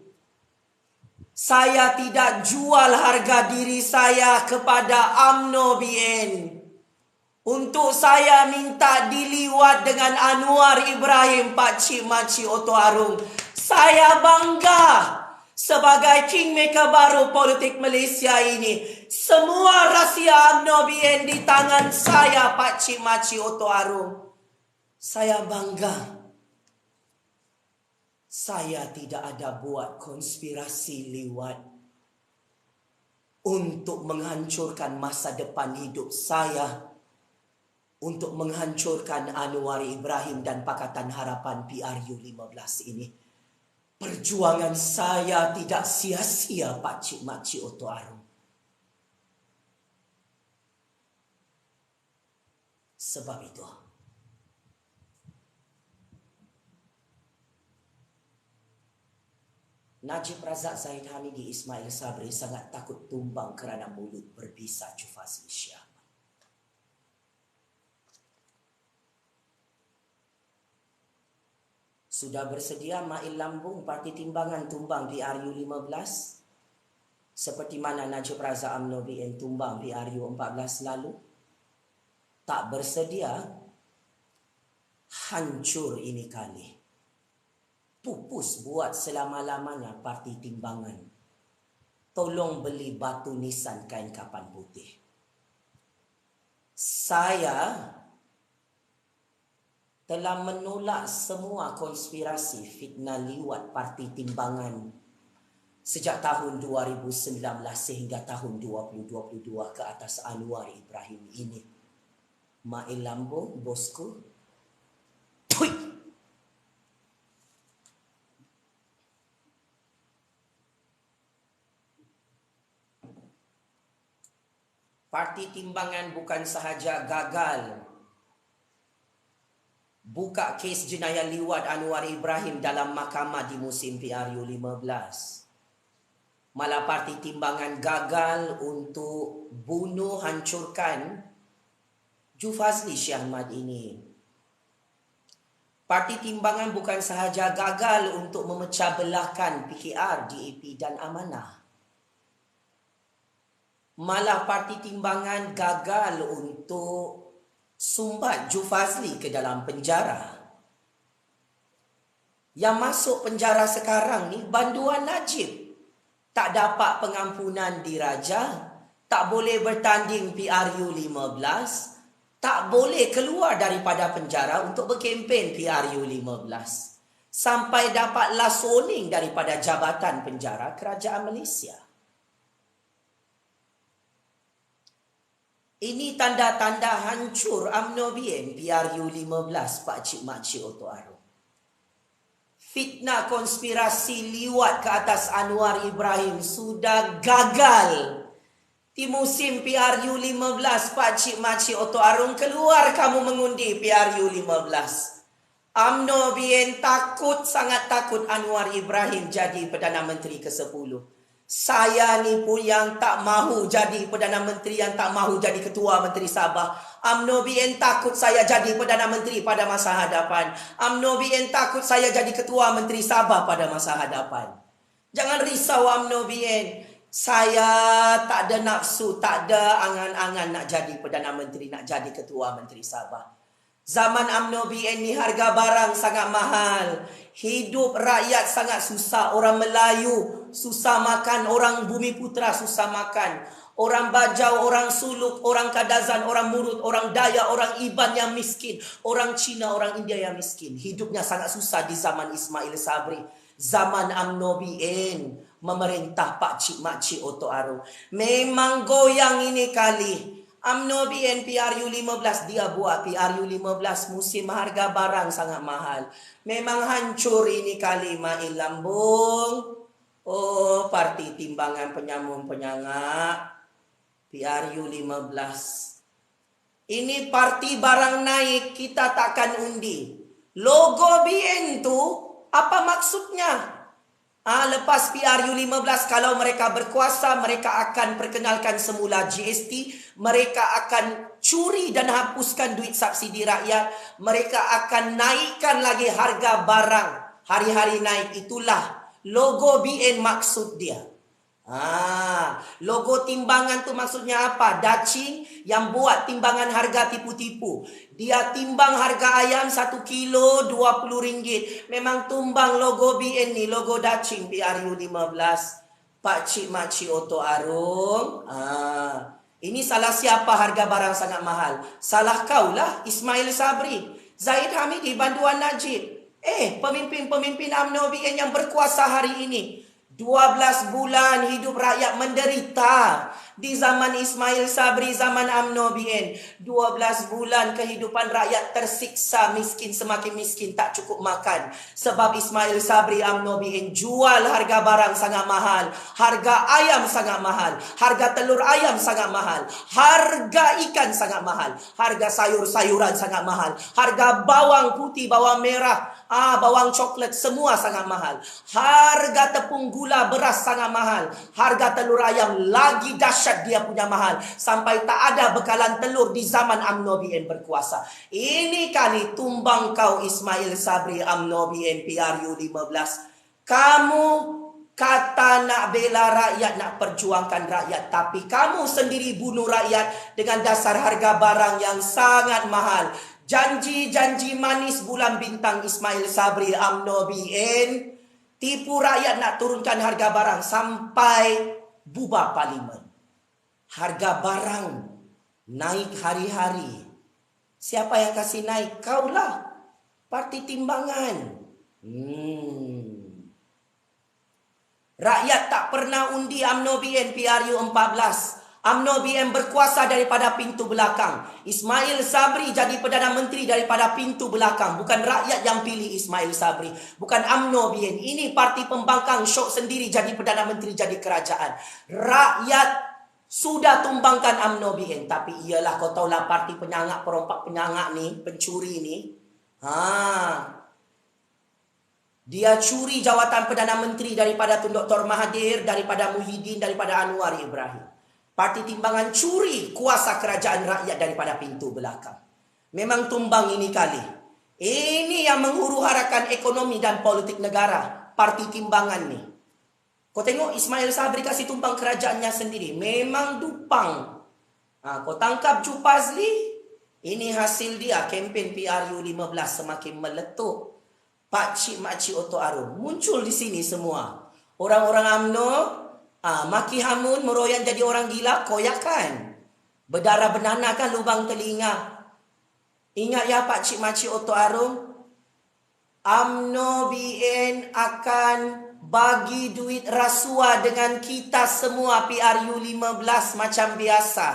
Saya tidak jual harga diri saya kepada UMNO BN untuk saya minta diliwat dengan Anwar Ibrahim Pak Cik Makcik Oto Arung. Saya bangga sebagai kingmaker baru politik Malaysia ini. Semua rahsia UMNO BN di tangan saya Pak Cik Makcik Oto Arung. Saya bangga. Saya tidak ada buat konspirasi liwat untuk menghancurkan masa depan hidup saya, untuk menghancurkan Anwar Ibrahim dan Pakatan Harapan PRU 15 ini. Perjuangan saya tidak sia-sia Pak Cik Makcik Oto Arung. Sebab itu, Najib Razak Zahid Hamidi Ismail Sabri sangat takut tumbang kerana mulut berbisa Jufazli Syah. Sudah bersedia Mail Lambung Parti Timbangan tumbang PRU 15 seperti mana Najib Razak UMNO BN tumbang PRU 14 lalu? Tak bersedia, hancur ini kali. Pupus buat selama-lamanya Parti Timbangan. Tolong beli batu nisan kain kapan putih. Saya telah menolak semua konspirasi fitnah liwat Parti Timbangan sejak tahun 2019 sehingga tahun 2022 ke atas Anwar Ibrahim ini. Mail Lambung, bosku. Tui! Parti Timbangan bukan sahaja gagal buka kes jenayah liwat Anwar Ibrahim dalam mahkamah di musim PRU 15. Malah Parti Timbangan gagal untuk bunuh, hancurkan Jufazli Syah Ahmad ini. Parti Timbangan bukan sahaja gagal untuk memecah belahkan PKR, DAP dan Amanah. Malah Parti Timbangan gagal untuk sumbat Jufazli ke dalam penjara. Yang masuk penjara sekarang ni banduan Najib. Tak dapat pengampunan diraja, tak boleh bertanding PRU 15, tak boleh keluar daripada penjara untuk berkempen PRU 15. Sampai dapat lasoning daripada Jabatan Penjara Kerajaan Malaysia. Ini tanda-tanda hancur UMNO BN PRU 15 Pak Cik Makcik Oto Arung. Fitnah konspirasi liwat ke atas Anwar Ibrahim sudah gagal. Di musim PRU 15 Pak Cik Makcik Oto Arung, keluar kamu mengundi PRU 15. UMNO BN takut, sangat takut Anwar Ibrahim jadi Perdana Menteri ke-10. Saya ni pun yang tak mahu jadi Perdana Menteri, yang tak mahu jadi Ketua Menteri Sabah. UMNO BN takut saya jadi Perdana Menteri pada masa hadapan. UMNO BN takut saya jadi Ketua Menteri Sabah pada masa hadapan. Jangan risau UMNO BN. Saya tak ada nafsu, tak ada angan-angan nak jadi Perdana Menteri, nak jadi Ketua Menteri Sabah. Zaman UMNO BN ni harga barang sangat mahal. Hidup rakyat sangat susah. Orang Melayu susah makan. Orang Bumi Putra susah makan. Orang Bajau, orang Suluk, orang Kadazan, orang Murut, orang Dayak, orang Iban yang miskin. Orang Cina, orang India yang miskin. Hidupnya sangat susah di zaman Ismail Sabri. Zaman UMNO BN memerintah Pak Cik Mak Cik Oto Arum. Memang goyang ini kali. UMNO BN PRU 15 dia buat PRU 15 musim harga barang sangat mahal. Memang hancur ini kali Mail Lambung. Oh, parti timbangan penyamun penyangak PRU 15. Ini parti barang naik, kita takkan undi. Logo BN tu apa maksudnya? Lepas PRU 15, kalau mereka berkuasa, mereka akan perkenalkan semula GST. Mereka akan curi dan hapuskan duit subsidi rakyat. Mereka akan naikkan lagi harga barang. Hari-hari naik. Itulah logo BN maksud dia. Logo timbangan tu maksudnya apa? Dacing yang buat timbangan harga tipu-tipu. Dia timbang harga ayam 1 kilo 20 ringgit. Memang tumbang logo BN ni, logo Dacing PRU 15. Pak Cik Mak Cik Oto Arum. Ini salah siapa harga barang sangat mahal? Salah kaulah, Ismail Sabri, Zahid Hamidi, Banduan Najib. Pemimpin-pemimpin UMNO BN yang berkuasa hari ini. 12 bulan hidup rakyat menderita. Di zaman Ismail Sabri, zaman UMNO BN, 12 bulan kehidupan rakyat tersiksa, miskin semakin miskin, tak cukup makan. Sebab Ismail Sabri, UMNO BN jual harga barang sangat mahal. Harga ayam sangat mahal. Harga telur ayam sangat mahal. Harga ikan sangat mahal. Harga sayur-sayuran sangat mahal. Harga bawang putih, bawang merah, bawang coklat, semua sangat mahal. Harga tepung gula, beras sangat mahal. Harga telur ayam lagi dahsyat, dia punya mahal. Sampai tak ada bekalan telur di zaman UMNO BN berkuasa. Ini kali tumbang kau Ismail Sabri, UMNO BN PRU 15. Kamu kata nak bela rakyat, nak perjuangkan rakyat, tapi kamu sendiri bunuh rakyat dengan dasar harga barang yang sangat mahal. Janji-janji manis bulan bintang Ismail Sabri, UMNO BN, tipu rakyat nak turunkan harga barang sampai bubar parlimen. Harga barang naik hari-hari. Siapa yang kasih naik? Kaulah, parti timbangan. Rakyat tak pernah undi UMNO BN PRU 14. UMNO BN berkuasa daripada pintu belakang. Ismail Sabri jadi Perdana Menteri daripada pintu belakang. Bukan rakyat yang pilih Ismail Sabri. Bukan UMNO BN. Ini parti pembangkang syok sendiri jadi Perdana Menteri, jadi kerajaan. Rakyat sudah tumbangkan UMNO BN. Tapi iyalah, kau tahulah parti penyangak, perompak penyangak ni, pencuri ni. Dia curi jawatan Perdana Menteri daripada Tun Dr. Mahathir, daripada Muhyiddin, daripada Anwar Ibrahim. Parti timbangan curi kuasa kerajaan rakyat daripada pintu belakang. Memang tumbang ini kali. Ini yang menghuru-harakan ekonomi dan politik negara. Parti timbangan ni. Kau tengok Ismail Sabri kasih tumpang kerajaannya sendiri. Memang dupang. Kau tangkap Ju Fazli. Ini hasil dia. Kempen PRU 15 semakin meletup. Pak Cik Mak Cik Oto Arum muncul di sini semua. Orang-orang UMNO maki hamun, meroyan jadi orang gila, koyakan. Berdarah benanakan lubang telinga. Ingat ya Pak Cik Mak Cik Oto Arum, UMNO BN akan bagi duit rasuah dengan kita semua PRU 15 macam biasa.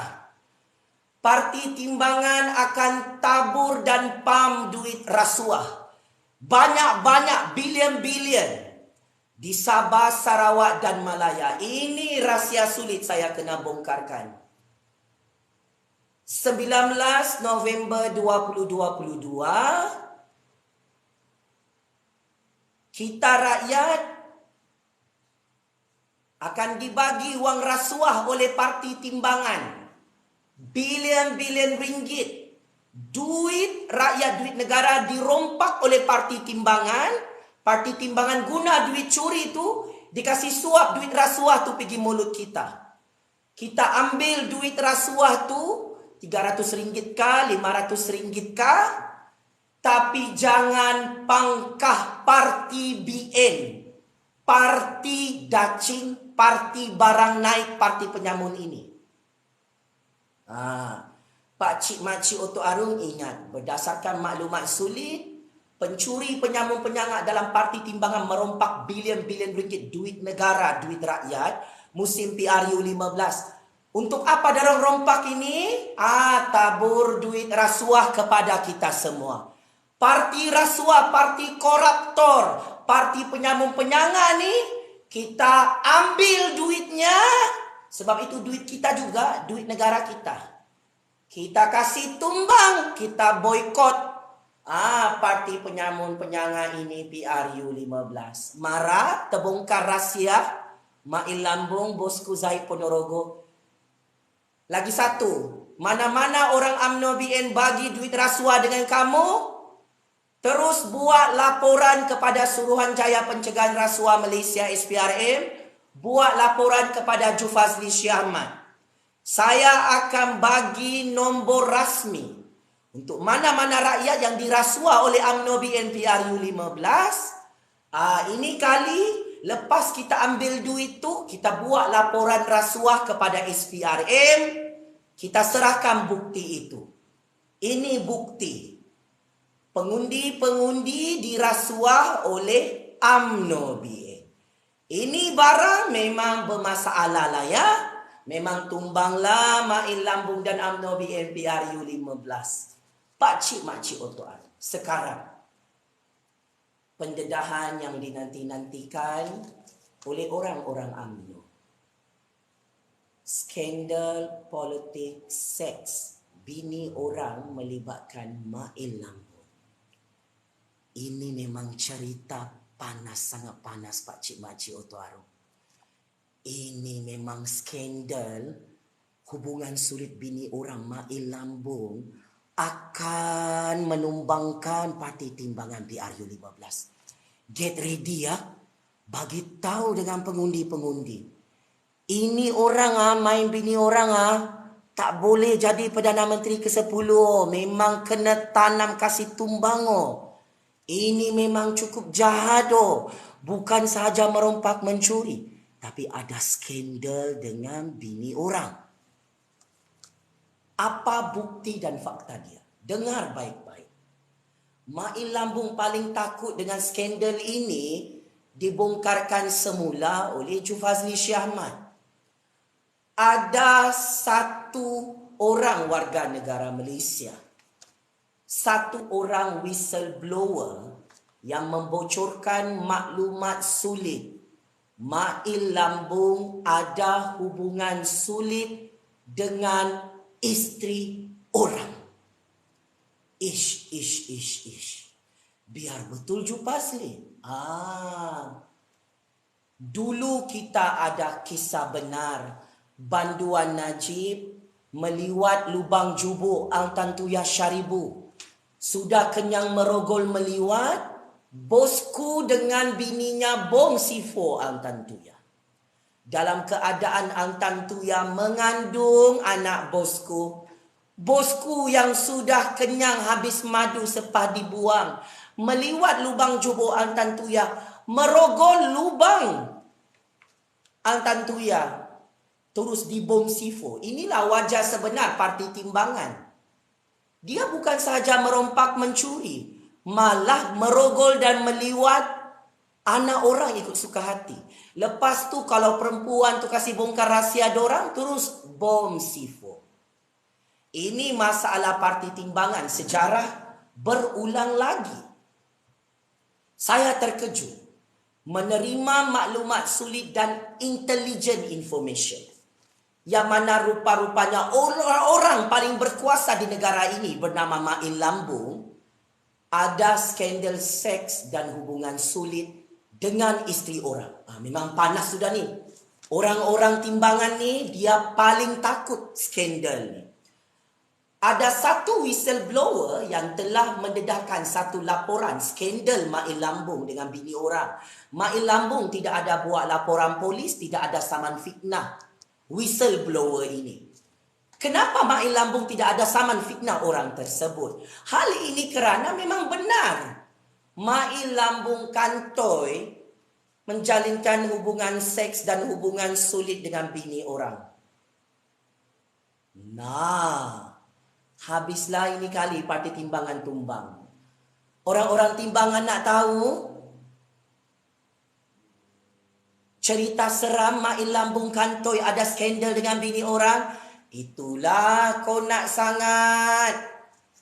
Parti timbangan akan tabur dan pam duit rasuah. Banyak-banyak, bilion-bilion. Di Sabah, Sarawak dan Malaya. Ini rahsia sulit saya kena bongkarkan. 19 November 2022, kita rakyat akan dibagi wang rasuah oleh parti timbangan. Bilion-bilion ringgit. Duit rakyat, duit negara dirompak oleh parti timbangan. Parti timbangan guna duit curi tu, dikasih suap duit rasuah tu pergi mulut kita. Kita ambil duit rasuah tu, 300 ringgit kah, 500 ringgit kah, tapi jangan pangkah parti BN. Parti dacing, parti barang naik, parti penyamun ini. Pak Cik Makcik Oto Arung ingat, berdasarkan maklumat sulit, pencuri penyamun penyangak dalam parti timbangan merompak bilion-bilion ringgit duit negara, duit rakyat, musim PRU 15. Untuk apa dorang rompak ini? Tabur duit rasuah kepada kita semua. Parti rasuah, parti koruptor, parti penyamun penyangak ni, kita ambil duitnya. Sebab itu duit kita juga, duit negara kita. Kita kasih tumbang, kita boikot. Parti penyamun penyangak ini PRU 15. Marah, terbongkar rahsia, Mail Lambung, bosku Zaid Ponorogo. Lagi satu, mana-mana orang UMNO BN bagi duit rasuah dengan kamu, terus buat laporan kepada Suruhanjaya Pencegahan Rasuah Malaysia SPRM, buat laporan kepada Jufazli Syahmat. Saya akan bagi nombor rasmi untuk mana-mana rakyat yang dirasuah oleh UMNO BN PRU 15. Ini kali lepas kita ambil duit tu, kita buat laporan rasuah kepada SPRM, kita serahkan bukti itu. Ini bukti. Pengundi-pengundi dirasuah oleh UMNO BN. Ini barang memang bermasalah lah ya. Memang tumbanglah Mail Lambung dan UMNO BN PRU 15. Pak Cik Makcik Oto Arung. Sekarang, pendedahan yang dinanti-nantikan oleh orang-orang UMNO. Skandal politik seks bini orang melibatkan Mail Lambung. Ini memang cerita panas, sangat panas Pak Cik Makcik Oto Arung. Ini memang skandal hubungan sulit bini orang Mail Lambung akan menumbangkan parti timbangan PRU 15. Get ready ya. Bagi tahu dengan pengundi-pengundi. Ini orang main bini orang tak boleh jadi Perdana Menteri ke-10. Memang kena tanam kasih tumbang Ini memang cukup jahat Bukan sahaja merompak mencuri, tapi ada skandal dengan bini orang. Apa bukti dan fakta dia? Dengar baik-baik. Mail Lambung paling takut dengan skandal ini dibongkarkan semula oleh Jufazli Syahmat. Ada satu orang warga negara Malaysia, satu orang whistleblower yang membocorkan maklumat sulit. Mail Lambung ada hubungan sulit dengan isteri orang. Ish. Biar betul Jufazli. Dulu kita ada kisah benar. Banduan Najib meliwat lubang jubuk Al-Tantuya Syaribu. Sudah kenyang merogol meliwat, bosku dengan bininya bom C4 Al-Tantuya. Dalam keadaan Al-Tantuya mengandung anak bosku. Bosku yang sudah kenyang habis madu sepah dibuang, meliwat lubang jubuk Al-Tantuya, merogol lubang Al-Tantuya, terus dibom C4. Inilah wajah sebenar parti timbangan. Dia bukan sahaja merompak mencuri, malah merogol dan meliwat anak orang ikut suka hati. Lepas tu kalau perempuan tu kasih bongkar rahsia dorang, terus bom C4. Ini masalah parti timbangan. Sejarah berulang lagi. Saya terkejut menerima maklumat sulit dan intelligent information, yang mana rupa-rupanya orang-orang paling berkuasa di negara ini bernama Mail Lambung ada skandal seks dan hubungan sulit dengan isteri orang. Memang panas sudah ni. Orang-orang timbangan ni dia paling takut skandal ni. Ada satu whistleblower yang telah mendedahkan satu laporan skandal Mail Lambung dengan bini orang. Mail Lambung tidak ada buat laporan polis, tidak ada saman fitnah whistleblower ini. Kenapa Mail Lambung tidak ada saman fitnah orang tersebut? Hal ini kerana memang benar Mail Lambung kantoi menjalinkan hubungan seks dan hubungan sulit dengan bini orang. Nah, habislah ini kali parti timbangan tumbang. Orang-orang timbangan nak tahu cerita seram Mail Lambung kantoi ada skandal dengan bini orang? Itulah kau nak sangat.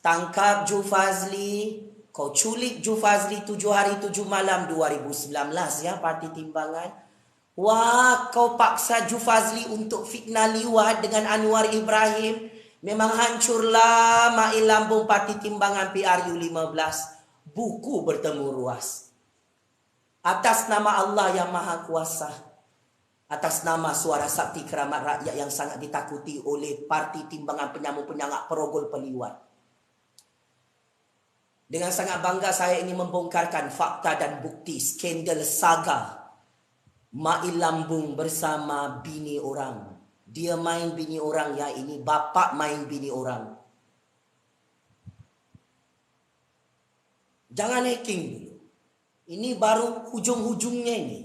Tangkap Ju Fazli. Kau culik Ju Fazli 7 hari 7 malam 2019 ya parti timbangan. Wah, kau paksa Ju Fazli untuk fitnah liwat dengan Anwar Ibrahim. Memang hancurlah Mail Lambung parti timbangan PRU 15. Buku bertemu ruas. Atas nama Allah yang Maha Kuasa. Atas nama Suara Sakti Keramat Rakyat yang sangat ditakuti oleh parti timbangan penyambung-penyangak perogol peliwat. Dengan sangat bangga saya ini membongkarkan fakta dan bukti skandal saga Mail Lambung bersama bini orang. Dia main bini orang ya, ini bapak main bini orang. Jangan hacking dulu. Ini baru hujung-hujungnya ini.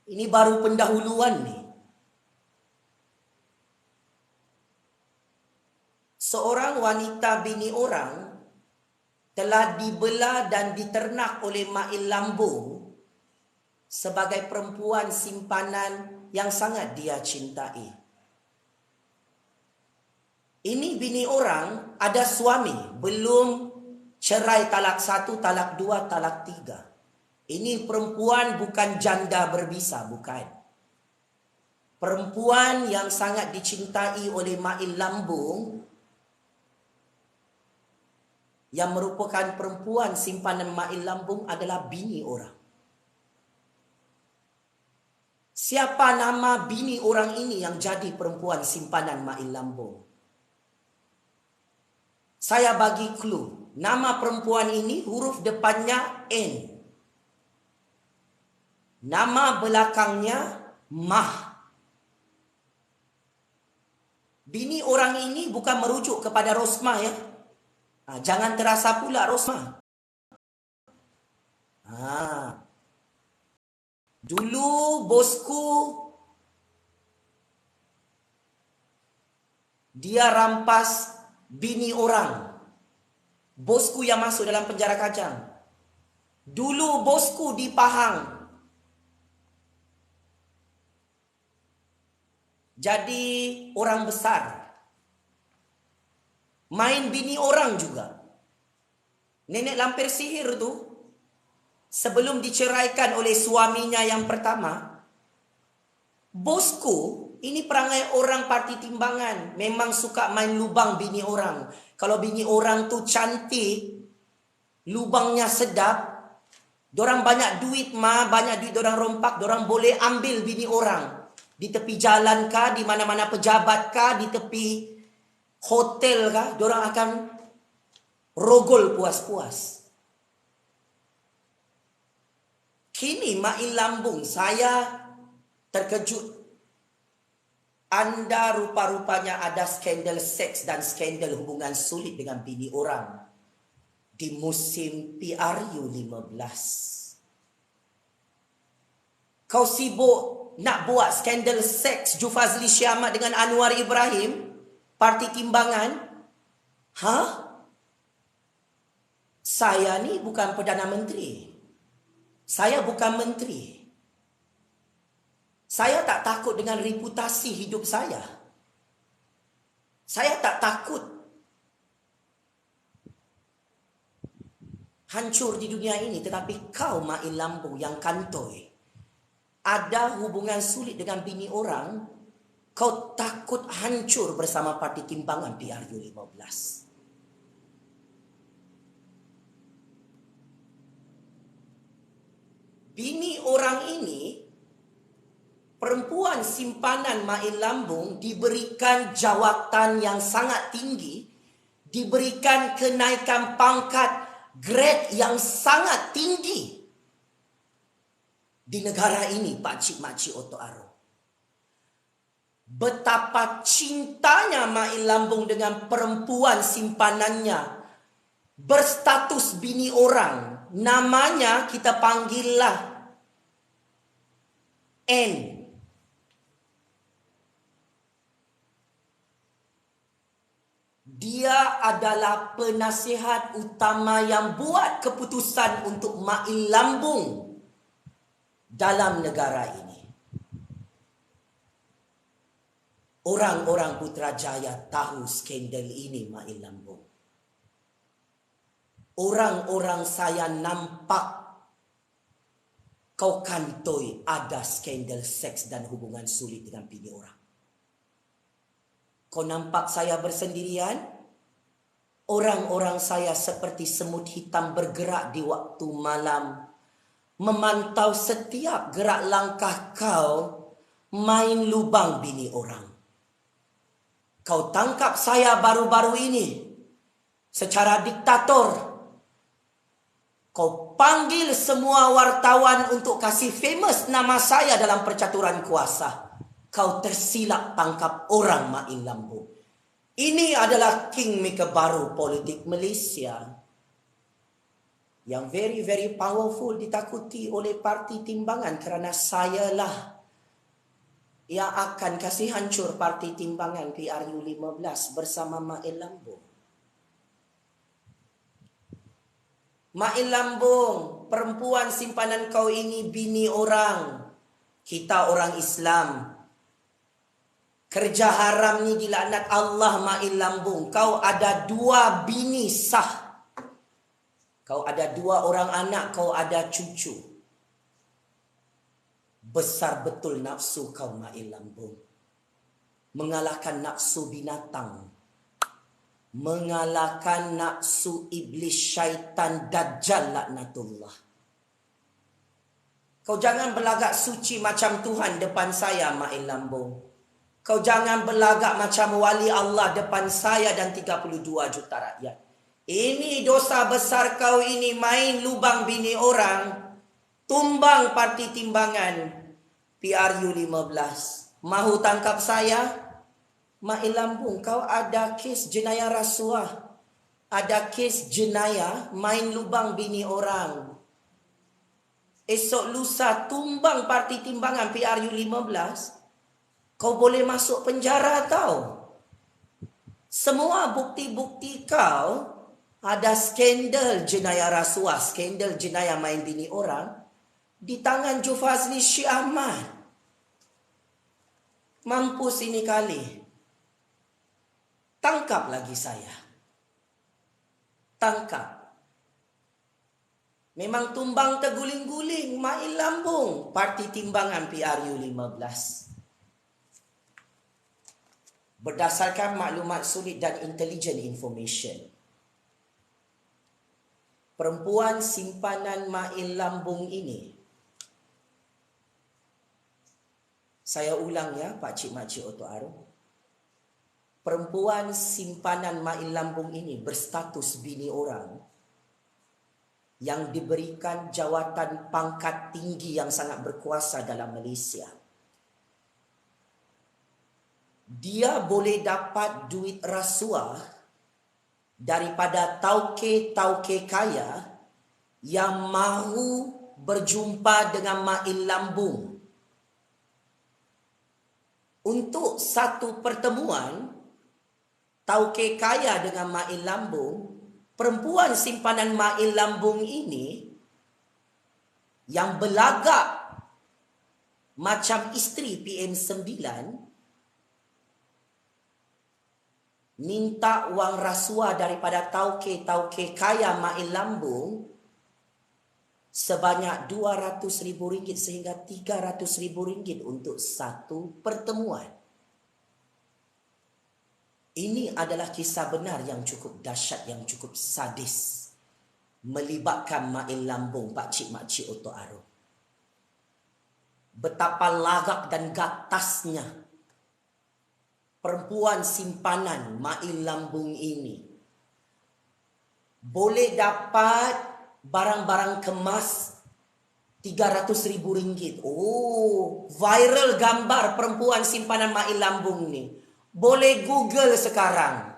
Ini baru pendahuluan nih. Seorang wanita bini orang telah dibelah dan diternak oleh Mail Lambung sebagai perempuan simpanan yang sangat dia cintai. Ini bini orang ada suami, belum cerai talak 1, talak 2, talak 3. Ini perempuan bukan janda berbisa, bukan. Perempuan yang sangat dicintai oleh Mail Lambung, yang merupakan perempuan simpanan Mail Lambung adalah bini orang. Siapa nama bini orang ini yang jadi perempuan simpanan Mail Lambung? Saya bagi clue. Nama perempuan ini huruf depannya N. Nama belakangnya Mah. Bini orang ini bukan merujuk kepada Rosmah ya. Jangan terasa pula Rosmah. Dulu bosku dia rampas bini orang. Bosku yang masuk dalam penjara Kajang. Dulu bosku di Pahang. Jadi orang besar. Main bini orang juga. Nenek lampir sihir tu, sebelum diceraikan oleh suaminya yang pertama, bosku, ini perangai orang parti timbangan, memang suka main lubang bini orang. Kalau bini orang tu cantik, lubangnya sedap, dorang banyak duit banyak duit dorang rompak, dorang boleh ambil bini orang. Di tepi jalan kah, di mana-mana pejabat kah, di tepi hotel kah, dorang akan rogol puas-puas. Kini Mail Lambung, saya terkejut. Anda rupa-rupanya ada skandal seks dan skandal hubungan sulit dengan bini orang di musim PRU 15. Kau sibuk nak buat skandal seks Ju Fazli Syahmat dengan Anwar Ibrahim, parti timbangan. Saya ni bukan Perdana Menteri. Saya bukan menteri. Saya tak takut dengan reputasi hidup saya. Saya tak takut hancur di dunia ini. Tetapi kau Mail Lambung yang kantoi, ada hubungan sulit dengan bini orang, kau takut hancur bersama parti timbangan PRU 15. Bini orang ini perempuan simpanan main lambung diberikan jawatan yang sangat tinggi, diberikan kenaikan pangkat grade yang sangat tinggi di negara ini, pakcik-makcik Oto Aro. Betapa cintanya main lambung dengan perempuan simpanannya, berstatus bini orang. Namanya kita panggillah N. Dia adalah penasihat utama yang buat keputusan untuk main lambung dalam negara ini. Orang-orang Putrajaya tahu skandal ini main lambung. Orang-orang saya nampak kau kantoi ada skandal seks dan hubungan sulit dengan bini orang. Kau nampak saya bersendirian? Orang-orang saya seperti semut hitam bergerak di waktu malam, memantau setiap gerak langkah kau main lubang bini orang. Kau tangkap saya baru-baru ini secara diktator. Kau panggil semua wartawan untuk kasih famous nama saya dalam percaturan kuasa. Kau tersilap tangkap orang main lambung. Ini adalah kingmaker baru politik Malaysia yang very very powerful, ditakuti oleh parti timbangan kerana sayalah yang akan kasih hancur parti timbangan PRU 15 bersama main lambung. Main lambung, perempuan simpanan kau ini bini orang. Kita orang Islam. Kerja haram ni dilaknat Allah main lambung. Kau ada 2 bini sah. Kau ada 2 orang anak, kau ada cucu. Besar betul nafsu kau main lambung. Mengalahkan nafsu binatang. Mengalahkan nafsu iblis, syaitan, dajjal laknatullah. Kau jangan berlagak suci macam Tuhan depan saya main lambung. Kau jangan berlagak macam wali Allah depan saya dan 32 juta rakyat. Ini dosa besar kau ini main lubang bini orang. Tumbang parti timbangan PRU 15. Mahu tangkap saya? Main lambung, kau ada kes jenayah rasuah. Ada kes jenayah main lubang bini orang. Esok lusa tumbang parti timbangan PRU 15. Kau boleh masuk penjara tau. Semua bukti-bukti kau ada skandal jenayah rasuah, skandal jenayah main bini orang di tangan Jufazli Syekh Ahmad. Mampus ini kali. Tangkap lagi saya. Tangkap. Memang tumbang terguling-guling, main lambung parti timbangan PRU 15. Berdasarkan maklumat sulit dan intelligent information, perempuan simpanan main lambung ini, saya ulang ya pakcik-makcik Oto Aro, perempuan simpanan main lambung ini berstatus bini orang yang diberikan jawatan pangkat tinggi yang sangat berkuasa dalam Malaysia. Dia boleh dapat duit rasuah daripada tauke-tauke kaya yang mahu berjumpa dengan main lambung. Untuk satu pertemuan tauke kaya dengan main lambung, perempuan simpanan main lambung ini yang berlagak macam isteri PM9 minta wang rasuah daripada tauke-tauke kaya main lambung sebanyak RM200,000 sehingga RM300,000 untuk satu pertemuan. Ini adalah kisah benar yang cukup dahsyat, yang cukup sadis, melibatkan main lambung pakcik-makcik Oto Aro. betapa lagak dan gatasnya perempuan simpanan Mail Lambung ini. Boleh dapat barang-barang kemas RM300,000. Oh, viral gambar perempuan simpanan Mail Lambung ni. Boleh Google sekarang.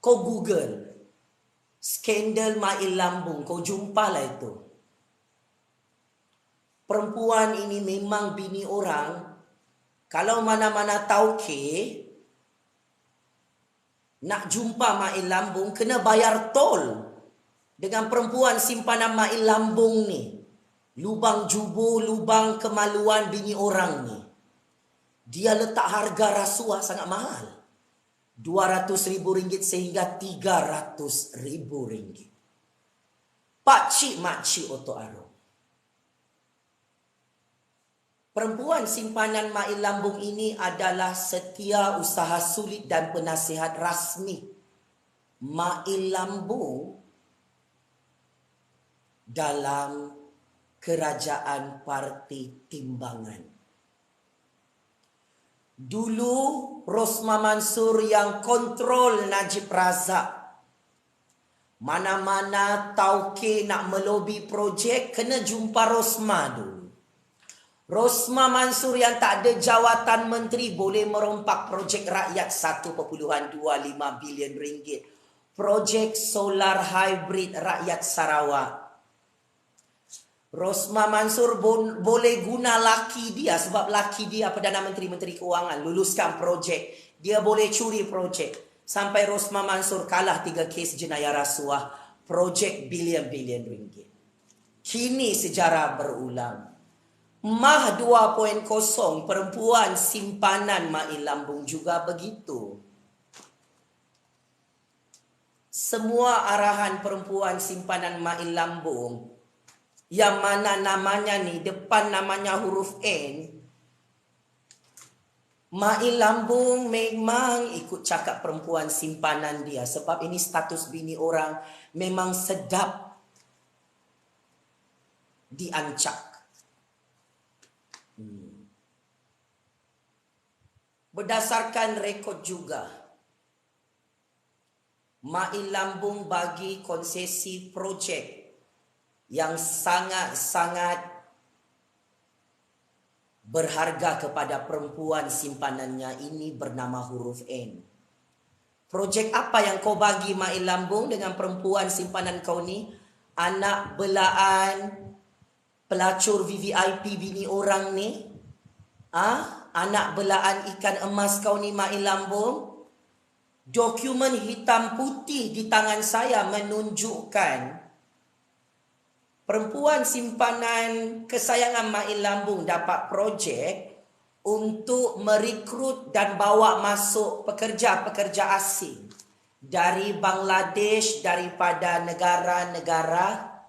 Kau Google skandal Mail Lambung, kau jumpalah itu. Perempuan ini memang bini orang. Kalau mana-mana tauke nak jumpa Mail Lambung, kena bayar tol dengan perempuan simpanan Mail Lambung ni. Lubang jubu, lubang kemaluan bini orang ni. Dia letak harga rasuah sangat mahal. RM200,000 sehingga RM300,000. Pakcik makcik Oto Aro. Perempuan simpanan Mail Lambung ini adalah setiausaha sulit dan penasihat rasmi Mail Lambung dalam Kerajaan Parti Timbangan. Dulu Rosmah Mansur yang kontrol Najib Razak. Mana-mana tauke nak melobi projek, kena jumpa Rosmah dulu. Rosmah Mansur yang tak ada jawatan menteri boleh merompak projek rakyat RM1.25 bilion. Projek solar hybrid rakyat Sarawak. Rosmah Mansur boleh guna laki dia, sebab laki dia Perdana Menteri Keuangan, luluskan projek. Dia boleh curi projek. Sampai Rosmah Mansur kalah 3 kes jenayah rasuah. Projek bilion-bilion ringgit. Kini sejarah berulang. Mah 2.0 perempuan simpanan Mail Lambung juga begitu. Semua arahan perempuan simpanan Mail Lambung yang mana namanya ni, depan namanya huruf N, Mail Lambung memang ikut cakap perempuan simpanan dia. Sebab ini status bini orang, memang sedap diancak. Berdasarkan rekod juga, Mail Lambung bagi konsesi projek yang sangat-sangat berharga kepada perempuan simpanannya ini bernama huruf N. Projek apa yang kau bagi Mail Lambung dengan perempuan simpanan kau ni? Anak belaan pelacur VVIP bini orang ni? Anak belaan ikan emas kau ni Mail Lambung? Dokumen hitam putih di tangan saya menunjukkan perempuan simpanan kesayangan Mail Lambung dapat projek untuk merekrut dan bawa masuk pekerja-pekerja asing dari Bangladesh, daripada negara-negara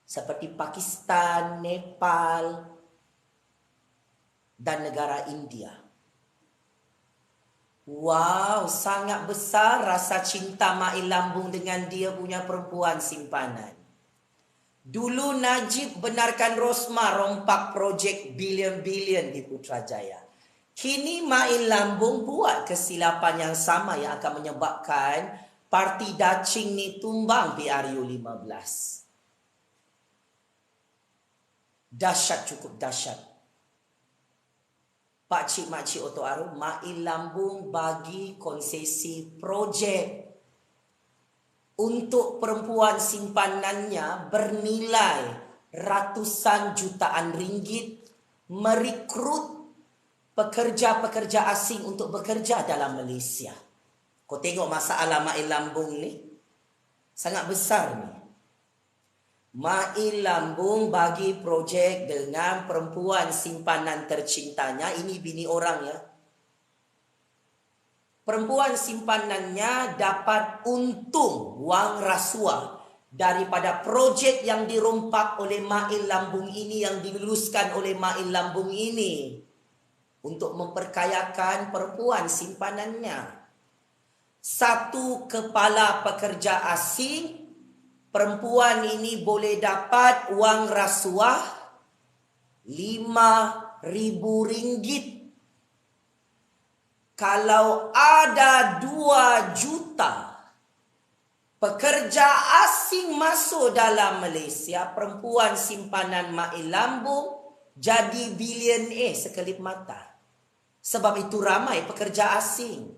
seperti Pakistan, Nepal, dan negara India. Wow, sangat besar rasa cinta Mail Lambung dengan dia punya perempuan simpanan. Dulu Najib benarkan Rosmah rompak projek bilion-bilion di Putrajaya. Kini Mail Lambung buat kesilapan yang sama yang akan menyebabkan parti Dacing ni tumbang PRU 15. Dahsyat, cukup dahsyat. Pakcik makcik Oto Aro, Mail Lambung bagi konsesi projek untuk perempuan simpanannya bernilai ratusan jutaan ringgit, merekrut pekerja-pekerja asing untuk bekerja dalam Malaysia. Kau tengok masalah Mail Lambung ni, sangat besar ni. Mail Lambung bagi projek dengan perempuan simpanan tercintanya, ini bini orang ya. Perempuan simpanannya dapat untung wang rasuah daripada projek yang dirompak oleh Mail Lambung ini, yang diluluskan oleh Mail Lambung ini untuk memperkayakan perempuan simpanannya. Satu kepala pekerja asing, perempuan ini boleh dapat wang rasuah 5 ringgit. Kalau ada 2 juta pekerja asing masuk dalam Malaysia, perempuan simpanan Mail Lambung jadi bilioner sekelip mata. Sebab itu ramai pekerja asing.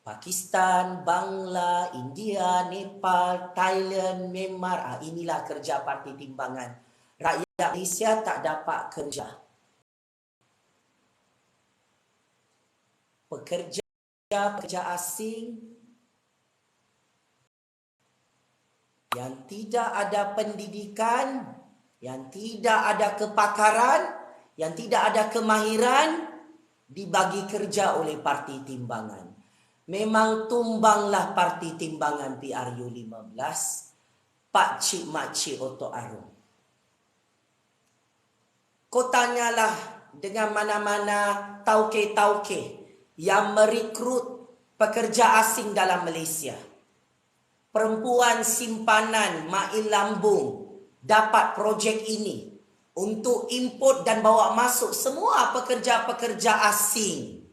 Pakistan, Bangla, India, Nepal, Thailand, Myanmar. Inilah kerja Parti Timbangan. Rakyat Malaysia tak dapat kerja. Pekerja asing yang tidak ada pendidikan, yang tidak ada kepakaran, yang tidak ada kemahiran, dibagi kerja oleh Parti Timbangan. Memang tumbanglah Parti Timbangan PRU 15, Pak Cik Makcik Otok Arum. Kau tanyalah dengan mana-mana tauke-tauke yang merekrut pekerja asing dalam Malaysia. Perempuan simpanan Mail Lambung dapat projek ini untuk import dan bawa masuk semua pekerja-pekerja asing.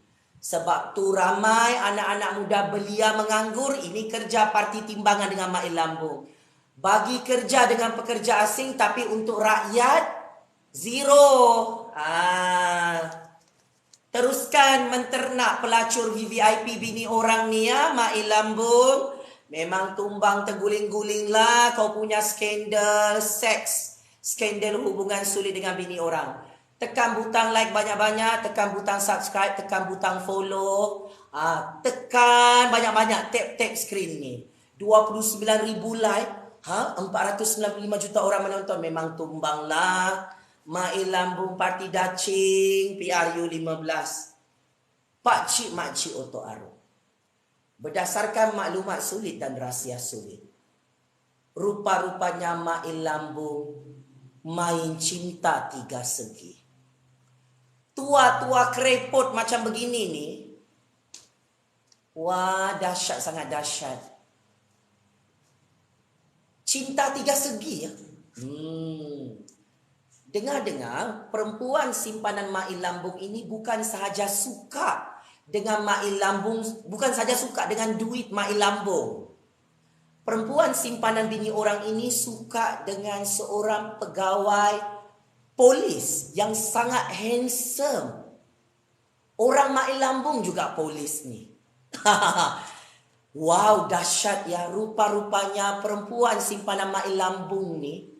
Sebab tu ramai anak-anak muda belia menganggur. Ini kerja Parti Timbangan dengan Mail Lambung. Bagi kerja dengan pekerja asing, tapi untuk rakyat zero. Teruskan menternak pelacur VVIP bini orang ni ya, Mail Lambung. Memang tumbang terguling-guling lah kau punya skandal seks. Skandal hubungan sulit dengan bini orang. Tekan butang like banyak-banyak, tekan butang subscribe, tekan butang follow. Tekan banyak-banyak, tap-tap screen ni. 29,000 like, 495 juta orang menonton. Memang tumbang lah. Mail Lambung Parti Dacing PRU 15. Pak Cik Makcik Otok Arum. Berdasarkan maklumat sulit dan rahsia sulit, rupa-rupanya Mail Lambung main cinta 3 segi. Tua-tua kerepot macam begini ni, wah dahsyat, sangat dahsyat. Cinta 3 segi ya. Dengar-dengar, perempuan simpanan Mail Lambung ini bukan sahaja suka dengan Mail Lambung, bukan saja suka dengan duit Mail Lambung. Perempuan simpanan bini orang ini suka dengan seorang pegawai polis yang sangat handsome. Orang Mail Lambung juga polis ni. Wow, dahsyat ya. Rupa-rupanya perempuan simpanan Mail Lambung ni,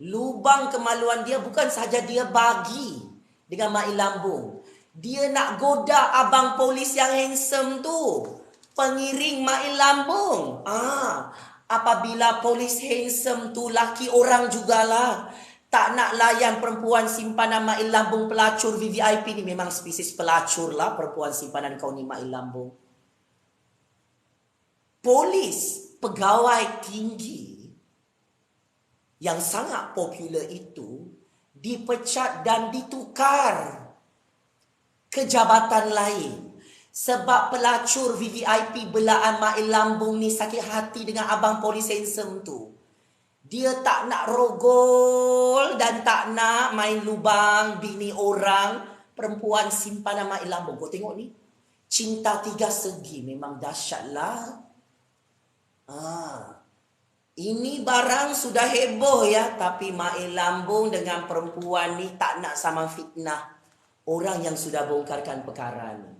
lubang kemaluan dia bukan saja dia bagi dengan Mail Lambung. Dia nak goda abang polis yang handsome tu, pengiring Mail Lambung. Apabila polis handsome tu laki orang jugalah, tak nak layan perempuan simpanan Mail Lambung pelacur VVIP ni. Memang spesies pelacur lah perempuan simpanan kau ni Mail Lambung. Polis, pegawai tinggi yang sangat popular itu dipecat dan ditukar ke jabatan lain. Sebab pelacur VVIP belaan Mail Lambung ni sakit hati dengan abang polis handsome tu. Dia tak nak rogol dan tak nak main lubang bini orang, perempuan simpanan Mail Lambung. Kau tengok ni, cinta 3 segi, memang dahsyat lah. Ini barang sudah heboh ya, tapi Mail Lambung dengan perempuan ni tak nak sama fitnah orang yang sudah bongkarkan perkara ni.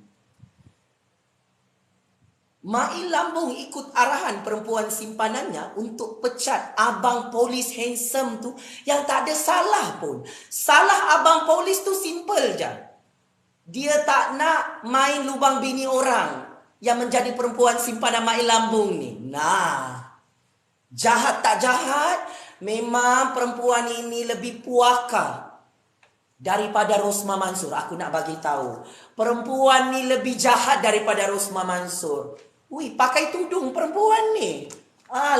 Mail Lambung ikut arahan perempuan simpanannya untuk pecat abang polis handsome tu yang tak ada salah pun. Salah abang polis tu simple je. Dia tak nak main lubang bini orang yang menjadi perempuan simpanan Mail Lambung ni. Jahat tak jahat, memang perempuan ini lebih puaka daripada Rosmah Mansur. Aku nak bagi tahu, perempuan ni lebih jahat daripada Rosmah Mansur. Pakai tudung perempuan ni.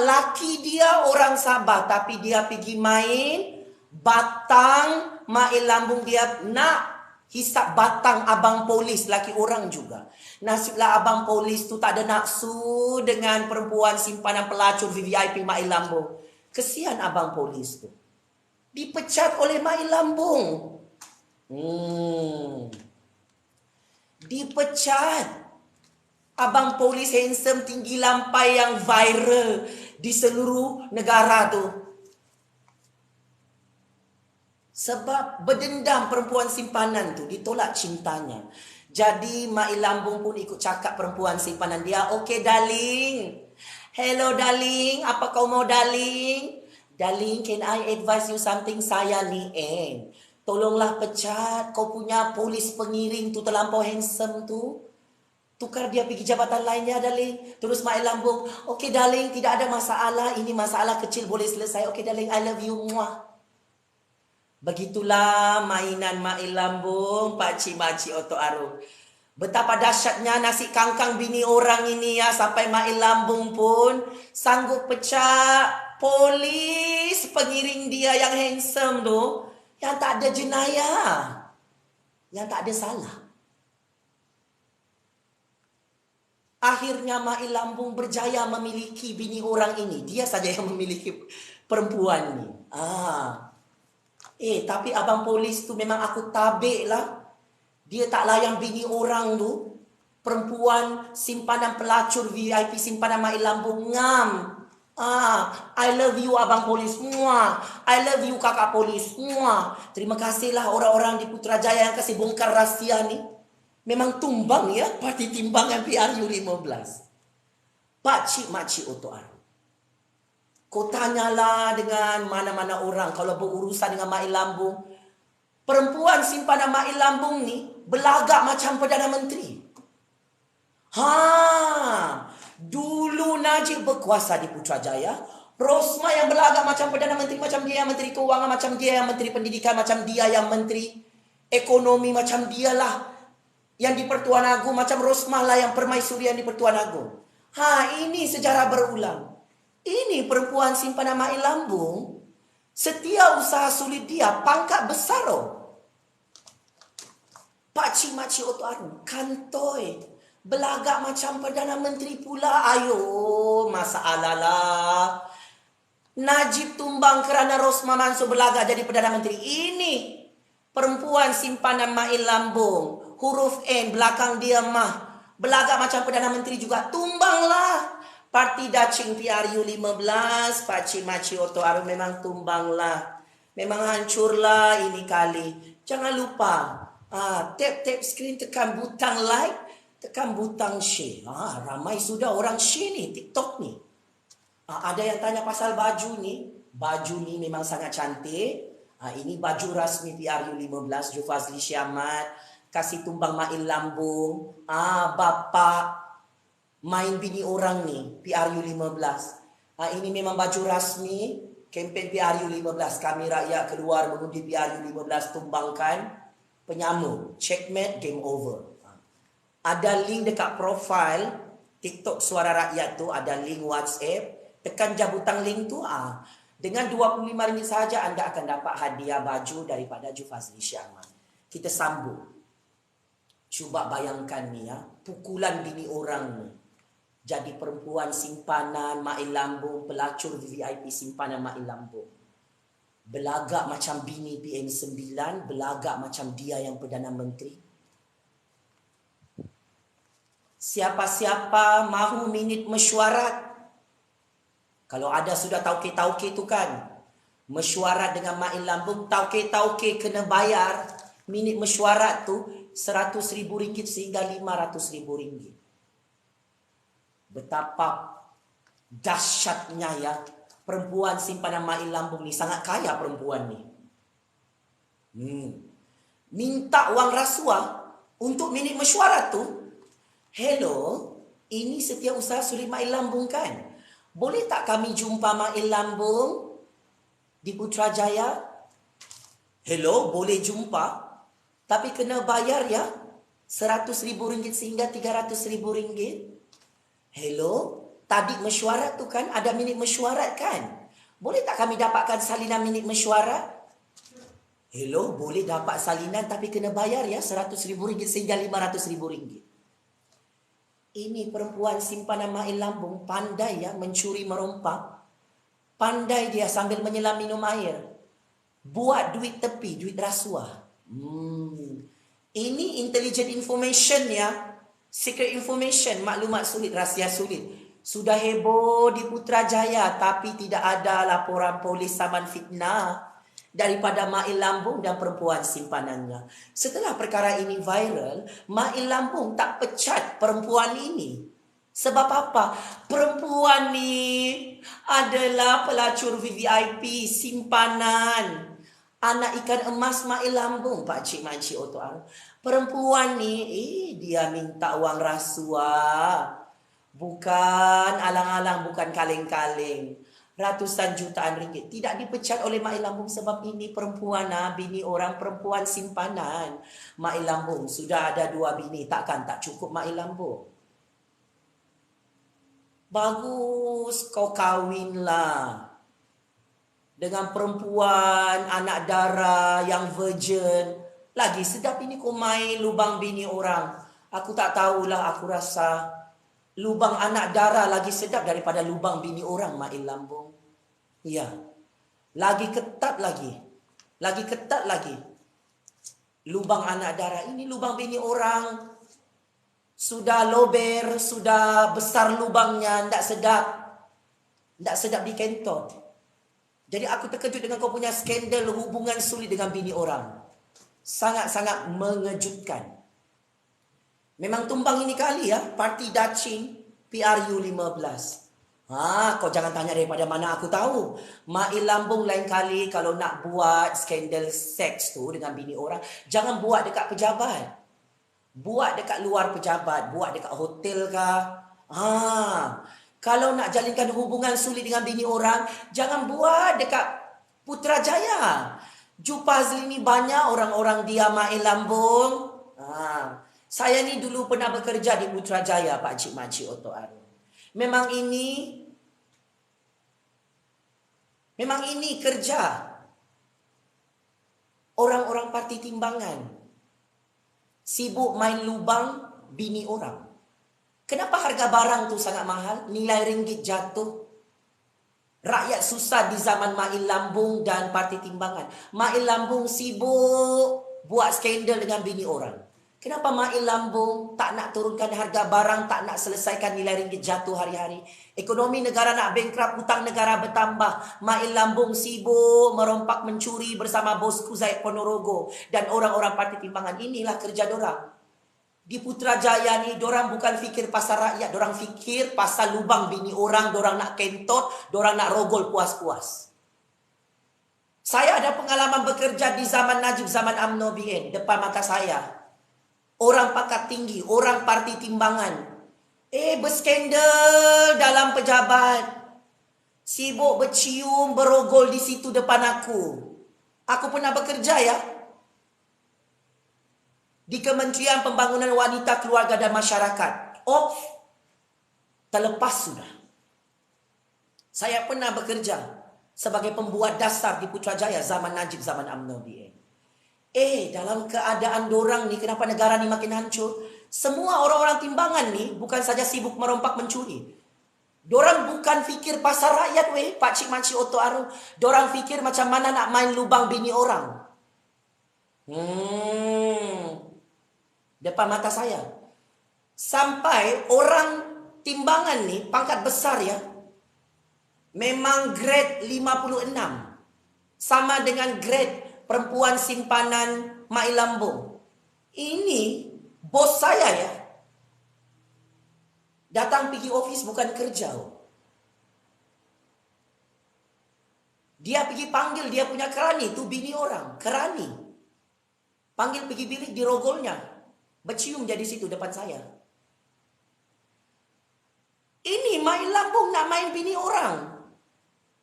Laki dia orang Sabah, tapi dia pergi main batang Mail Lambung. Dia nak hisap batang abang polis, laki orang juga. Nasiblah abang polis tu tak ada nafsu dengan perempuan simpanan pelacur VVIP Mail Lambung. Kesian abang polis tu. Dipecat oleh Mai Lambung. Dipecat. Abang polis handsome tinggi lampai yang viral di seluruh negara tu. Sebab berdendam perempuan simpanan tu, ditolak cintanya. Jadi Mai Lambung pun ikut cakap perempuan simpanan dia. Okay darling. Hello darling. Apa kau mau darling? Darling, can I advise you something? Saya ni tolonglah pecat kau punya polis pengiring tu terlampau handsome tu. Tukar dia pergi jabatan lainnya darling. Terus Mai Lambung. Okay darling, tidak ada masalah. Ini masalah kecil boleh selesai. Okay darling, I love you. Muah. Begitulah mainan Mai Lambung, pakcik-makcik Otok Arum. Betapa dahsyatnya nasi kangkang bini orang ini ya. Sampai Mai Lambung pun sanggup pecah polis pengiring dia yang handsome tu. Yang tak ada jenayah. Yang tak ada salah. Akhirnya Mai Lambung berjaya memiliki bini orang ini. Dia saja yang memiliki perempuan ni. Tapi abang polis tu memang aku tabik lah. Dia tak layan bini orang tu. Perempuan simpanan pelacur VIP simpanan Mai Lambung ngam. I love you abang polis. Muah. I love you kakak polis. Muah. Terima kasihlah orang-orang di Putrajaya yang kasih bongkar rahsia ni. Memang tumbang ya parti timbangan PRU 15. Pakcik-makcik Otok Arum. Kau tanyalah dengan mana-mana orang kalau berurusan dengan Mai Lambung. Perempuan simpanan Mai Lambung ni berlagak macam Perdana Menteri. Dulu Najib berkuasa di Putrajaya. Rosma yang berlagak macam Perdana Menteri. Macam dia yang Menteri Keuangan. Macam dia yang Menteri Pendidikan. Macam dia yang Menteri Ekonomi. Macam dia lah yang di Pertuan Agong. Macam Rosma lah yang permaisuri yang di Pertuan Agong. Ini sejarah berulang. Ini perempuan simpanan Mai Lambung. Setia usaha sulit dia. Pangkat besar pakcik-makcik Otok Arum. Kantoi. Belagak macam Perdana Menteri pula. Ayo, masalah lah. Najib tumbang kerana Rosma Mansur berlagak jadi Perdana Menteri. Ini perempuan simpanan Mai Lambung. Huruf N, belakang dia mah. Belagak macam Perdana Menteri juga. Tumbanglah. Parti Dacing PRU 15, pakcik-makcik Otok Arum memang tumbanglah. Memang hancurlah ini kali. Jangan lupa, tap screen, tekan butang like, tekan butang share. Ramai sudah orang share ni, TikTok ni. Ada yang tanya pasal baju ni. Baju ni memang sangat cantik. Ini baju rasmi PRU 15, Jufazli Syamat. Kasih tumbang Mai Lambung. Bapak main bini orang ni, PRU 15. Ini memang baju rasmi kempen PRU 15. Kami rakyat keluar mengundi PRU 15 tumbangkan penyamun. Checkmate, game over. Ada link dekat profil TikTok Suara Rakyat tu, ada link WhatsApp. Tekan je butang link tu. Dengan RM25 sahaja anda akan dapat hadiah baju daripada Jufazli Syamat. Kita sambung. Cuba bayangkan ni ya, pukulan bini orang ni. Jadi perempuan simpanan Mai Lambung, pelacur VIP simpanan Mai Lambung. Belagak macam bini PM9, belagak macam dia yang Perdana Menteri. Siapa-siapa mahu minit mesyuarat. Kalau ada sudah tauke-tauke tu kan, mesyuarat dengan Mai Lambung, tauke-tauke kena bayar. Minit mesyuarat tu RM100,000 sehingga RM500,000. Betapa dahsyatnya ya. Perempuan simpanan Mai Lambung ni sangat kaya perempuan ni. Minta wang rasuah untuk minit mesyuarat tu. Hello, ini setiausaha sulit Mai Lambung kan? Boleh tak kami jumpa Mai Lambung di Putrajaya? Hello, boleh jumpa. Tapi kena bayar ya. RM100,000 sehingga RM300,000. Hello, tadi mesyuarat tu kan, ada minit mesyuarat kan? Boleh tak kami dapatkan salinan minit mesyuarat? Hello, boleh dapat salinan tapi kena bayar ya RM100,000 sehingga RM500,000. Ini perempuan simpanan Mai Lambung pandai ya mencuri merompak. Pandai dia sambil menyelam minum air. Buat duit tepi, duit rasuah. Ini intelligent information ya. Secret information, maklumat sulit, rahsia sulit. Sudah heboh di Putrajaya, tapi tidak ada laporan polis saman fitnah daripada Mail Lambung dan perempuan simpanannya. Setelah perkara ini viral, Mail Lambung tak pecat perempuan ini. Sebab apa? Perempuan ni adalah pelacur VVIP simpanan anak ikan emas Mail Lambung, Pak Cik Makcik Oto. Perempuan ni dia minta wang rasuah. Bukan alang-alang, bukan kaleng-kaleng. Ratusan jutaan ringgit. Tidak dipecat oleh Mail Lambung sebab ini perempuan, bini orang, perempuan simpanan Mail Lambung. Sudah ada 2 bini, takkan tak cukup Mail Lambung? Bagus kau kahwinlah dengan perempuan anak dara yang virgin. Lagi sedap ini kau main lubang bini orang. Aku tak tahulah, aku rasa lubang anak dara lagi sedap daripada lubang bini orang, Mail Lambung. Ya. Lagi ketat lagi. Lagi ketat lagi. Lubang anak dara ini lubang bini orang. Sudah lober, sudah besar lubangnya, tak sedap. Tak sedap dikentot. Jadi aku terkejut dengan kau punya skandal hubungan sulit dengan bini orang. Sangat-sangat mengejutkan. Memang tumbang ini kali ya, parti Dacing PRU 15. Kau jangan tanya daripada mana aku tahu. Mail Lambung lain kali kalau nak buat skandal seks tu dengan bini orang, jangan buat dekat pejabat. Buat dekat luar pejabat, buat dekat hotel kah? Kalau nak jalinkan hubungan sulit dengan bini orang, jangan buat dekat Putrajaya. Jupazli ni banyak orang-orang dia Mail Lambung. Saya ni dulu pernah bekerja di Putrajaya, Pak Cik Makcik Oto Arun. Memang ini kerja orang-orang parti timbangan. Sibuk main lubang bini orang. Kenapa harga barang tu sangat mahal? Nilai ringgit jatuh. Rakyat susah di zaman Mail Lambung dan parti timbangan. Mail Lambung sibuk buat skandal dengan bini orang. Kenapa Mail Lambung tak nak turunkan harga barang, tak nak selesaikan nilai ringgit jatuh hari-hari? Ekonomi negara nak bankrupt, hutang negara bertambah. Mail Lambung sibuk merompak mencuri bersama bosku Zaid Ponorogo dan orang-orang parti timbangan. Inilah kerja dorang. Di Putrajaya ni, dorang bukan fikir pasal rakyat, dorang fikir pasal lubang bini orang, dorang nak kentot, dorang nak rogol puas-puas. Saya ada pengalaman bekerja di zaman Najib, zaman UMNO BN, depan mata saya. Orang pangkat tinggi, orang parti timbangan. Berskandal dalam pejabat. Sibuk bercium, berogol di situ depan aku. Aku pernah bekerja ya. Di Kementerian Pembangunan Wanita, Keluarga dan Masyarakat. Terlepas sudah. Saya pernah bekerja sebagai pembuat dasar di Putrajaya zaman Najib, zaman UMNO BN. Dalam keadaan dorang ni, kenapa negara ni makin hancur? Semua orang-orang timbangan ni bukan saja sibuk merompak mencuri. Dorang bukan fikir pasal rakyat Pak Cik Makcik Oto Arun. Dorang fikir macam mana nak main lubang bini orang. Depan mata saya. Sampai orang timbangan ni, pangkat besar ya, memang grade 56. Sama dengan grade perempuan simpanan Mail Lambung. Ini bos saya ya. Datang pergi office bukan kerja. Dia pergi panggil dia punya kerani tu bini orang. Kerani. Panggil pergi bilik dirogolnya. Bercium jadi situ depan saya. Ini Mail Lambung nak main bini orang.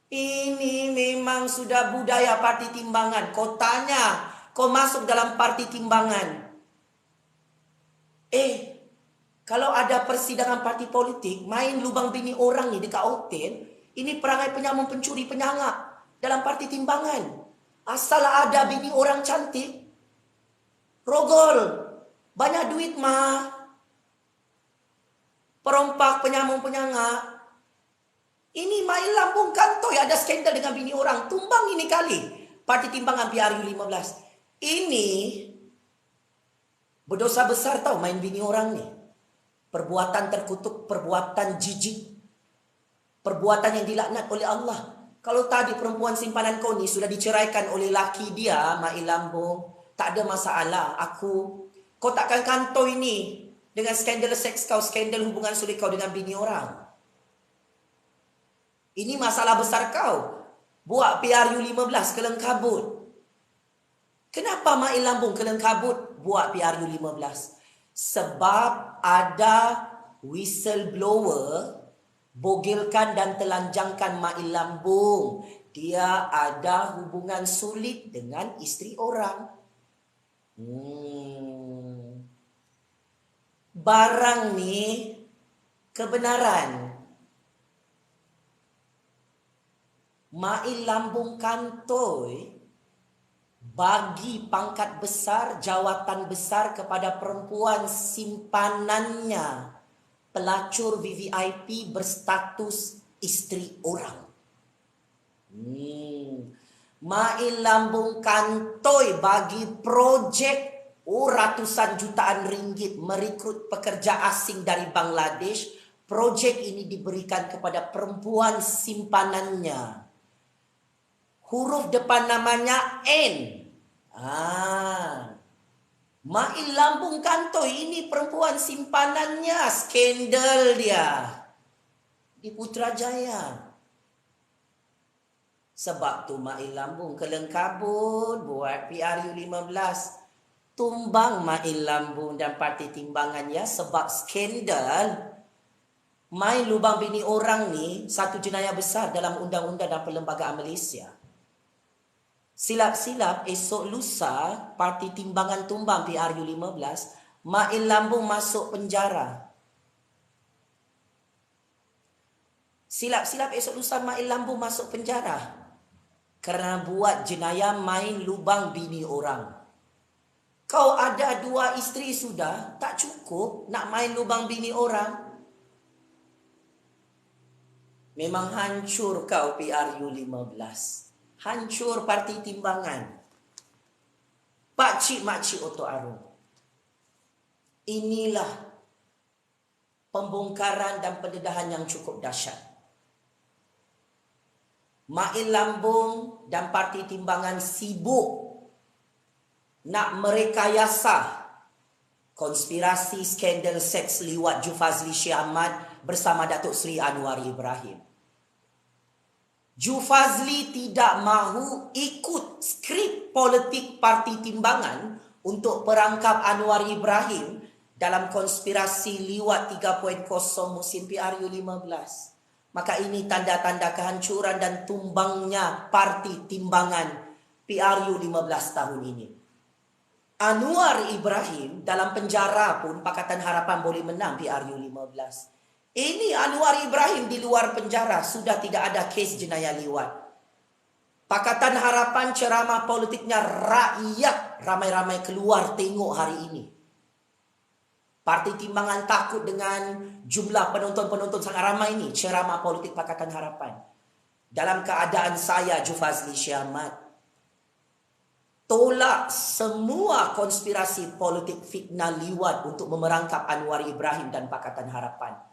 Ini memang sudah budaya parti timbangan. Kau tanya, kau masuk dalam parti timbangan. Kalau ada persidangan parti politik, main lubang bini orang ni dekat hotel, ini perangai penyamun pencuri penyangap dalam parti timbangan. Asal ada bini orang cantik, rogol, banyak duit mah. Perompak, penyamun penyangap. Ini Mail Lambung kantoi ada skandal dengan bini orang. Tumbang ini kali. Parti Timbangan PRU 15. Ini berdosa besar tau main bini orang ni. Perbuatan terkutuk, perbuatan jijik, perbuatan yang dilaknat oleh Allah. Kalau tadi perempuan simpanan kau ni sudah diceraikan oleh laki dia, Mai Lambung, tak ada masalah. Kau takkan kantoi ni dengan skandal seks kau, skandal hubungan sulit kau dengan bini orang. Ini masalah besar kau. Buat PRU 15 kelengkabut. Kenapa Mai Lambung kelengkabut buat PRU 15? Sebab ada whistleblower bogilkan dan telanjangkan Mai Lambung. Dia ada hubungan sulit dengan isteri orang. Barang ni kebenaran. Mai Lambung kantoi bagi pangkat besar, jawatan besar kepada perempuan simpanannya, pelacur VVIP berstatus isteri orang. Mai Lambung kantoi bagi projek ratusan jutaan ringgit merekrut pekerja asing dari Bangladesh. Projek ini diberikan kepada perempuan simpanannya. Huruf depan namanya N. Mai Lambung kantoi ini perempuan simpanannya, skandal dia di Putrajaya. Sebab tu Mai Lambung kelengkabut buat PRU 15. Tumbang Mai Lambung dan Parti Timbangan ya sebab skandal. Mai lubang bini orang ni satu jenayah besar dalam undang-undang dan perlembagaan Malaysia. Silap-silap esok lusa Parti Timbangan tumbang PRU 15, Mai Lambung masuk penjara. Silap-silap esok lusa Mai Lambung masuk penjara kerana buat jenayah main lubang bini orang. Kau ada 2 isteri sudah, tak cukup nak main lubang bini orang. Memang hancur kau PRU 15. Hancur Parti Timbangan. Pakcik makcik Oto Arum. Inilah pembongkaran dan pendedahan yang cukup dahsyat. Mai Lambung dan Parti Timbangan sibuk nak merekayasa konspirasi skandal seks liwat Jufazli Syed Ahmad bersama Datuk Seri Anwar Ibrahim. Jufazli tidak mahu ikut skrip politik Parti Timbangan untuk perangkap Anwar Ibrahim dalam konspirasi liwat 3.0 musim PRU 15. Maka ini tanda-tanda kehancuran dan tumbangnya Parti Timbangan PRU 15 tahun ini. Anwar Ibrahim dalam penjara pun Pakatan Harapan boleh menang PRU 15. Ini Anwar Ibrahim di luar penjara sudah tidak ada kes jenayah liwat. Pakatan Harapan ceramah politiknya rakyat ramai-ramai keluar tengok hari ini. Parti Timbangan takut dengan jumlah penonton-penonton sangat ramai ini ceramah politik Pakatan Harapan. Dalam keadaan saya Jufazli Syed Ahmad tolak semua konspirasi politik fitnah liwat untuk memerangkap Anwar Ibrahim dan Pakatan Harapan.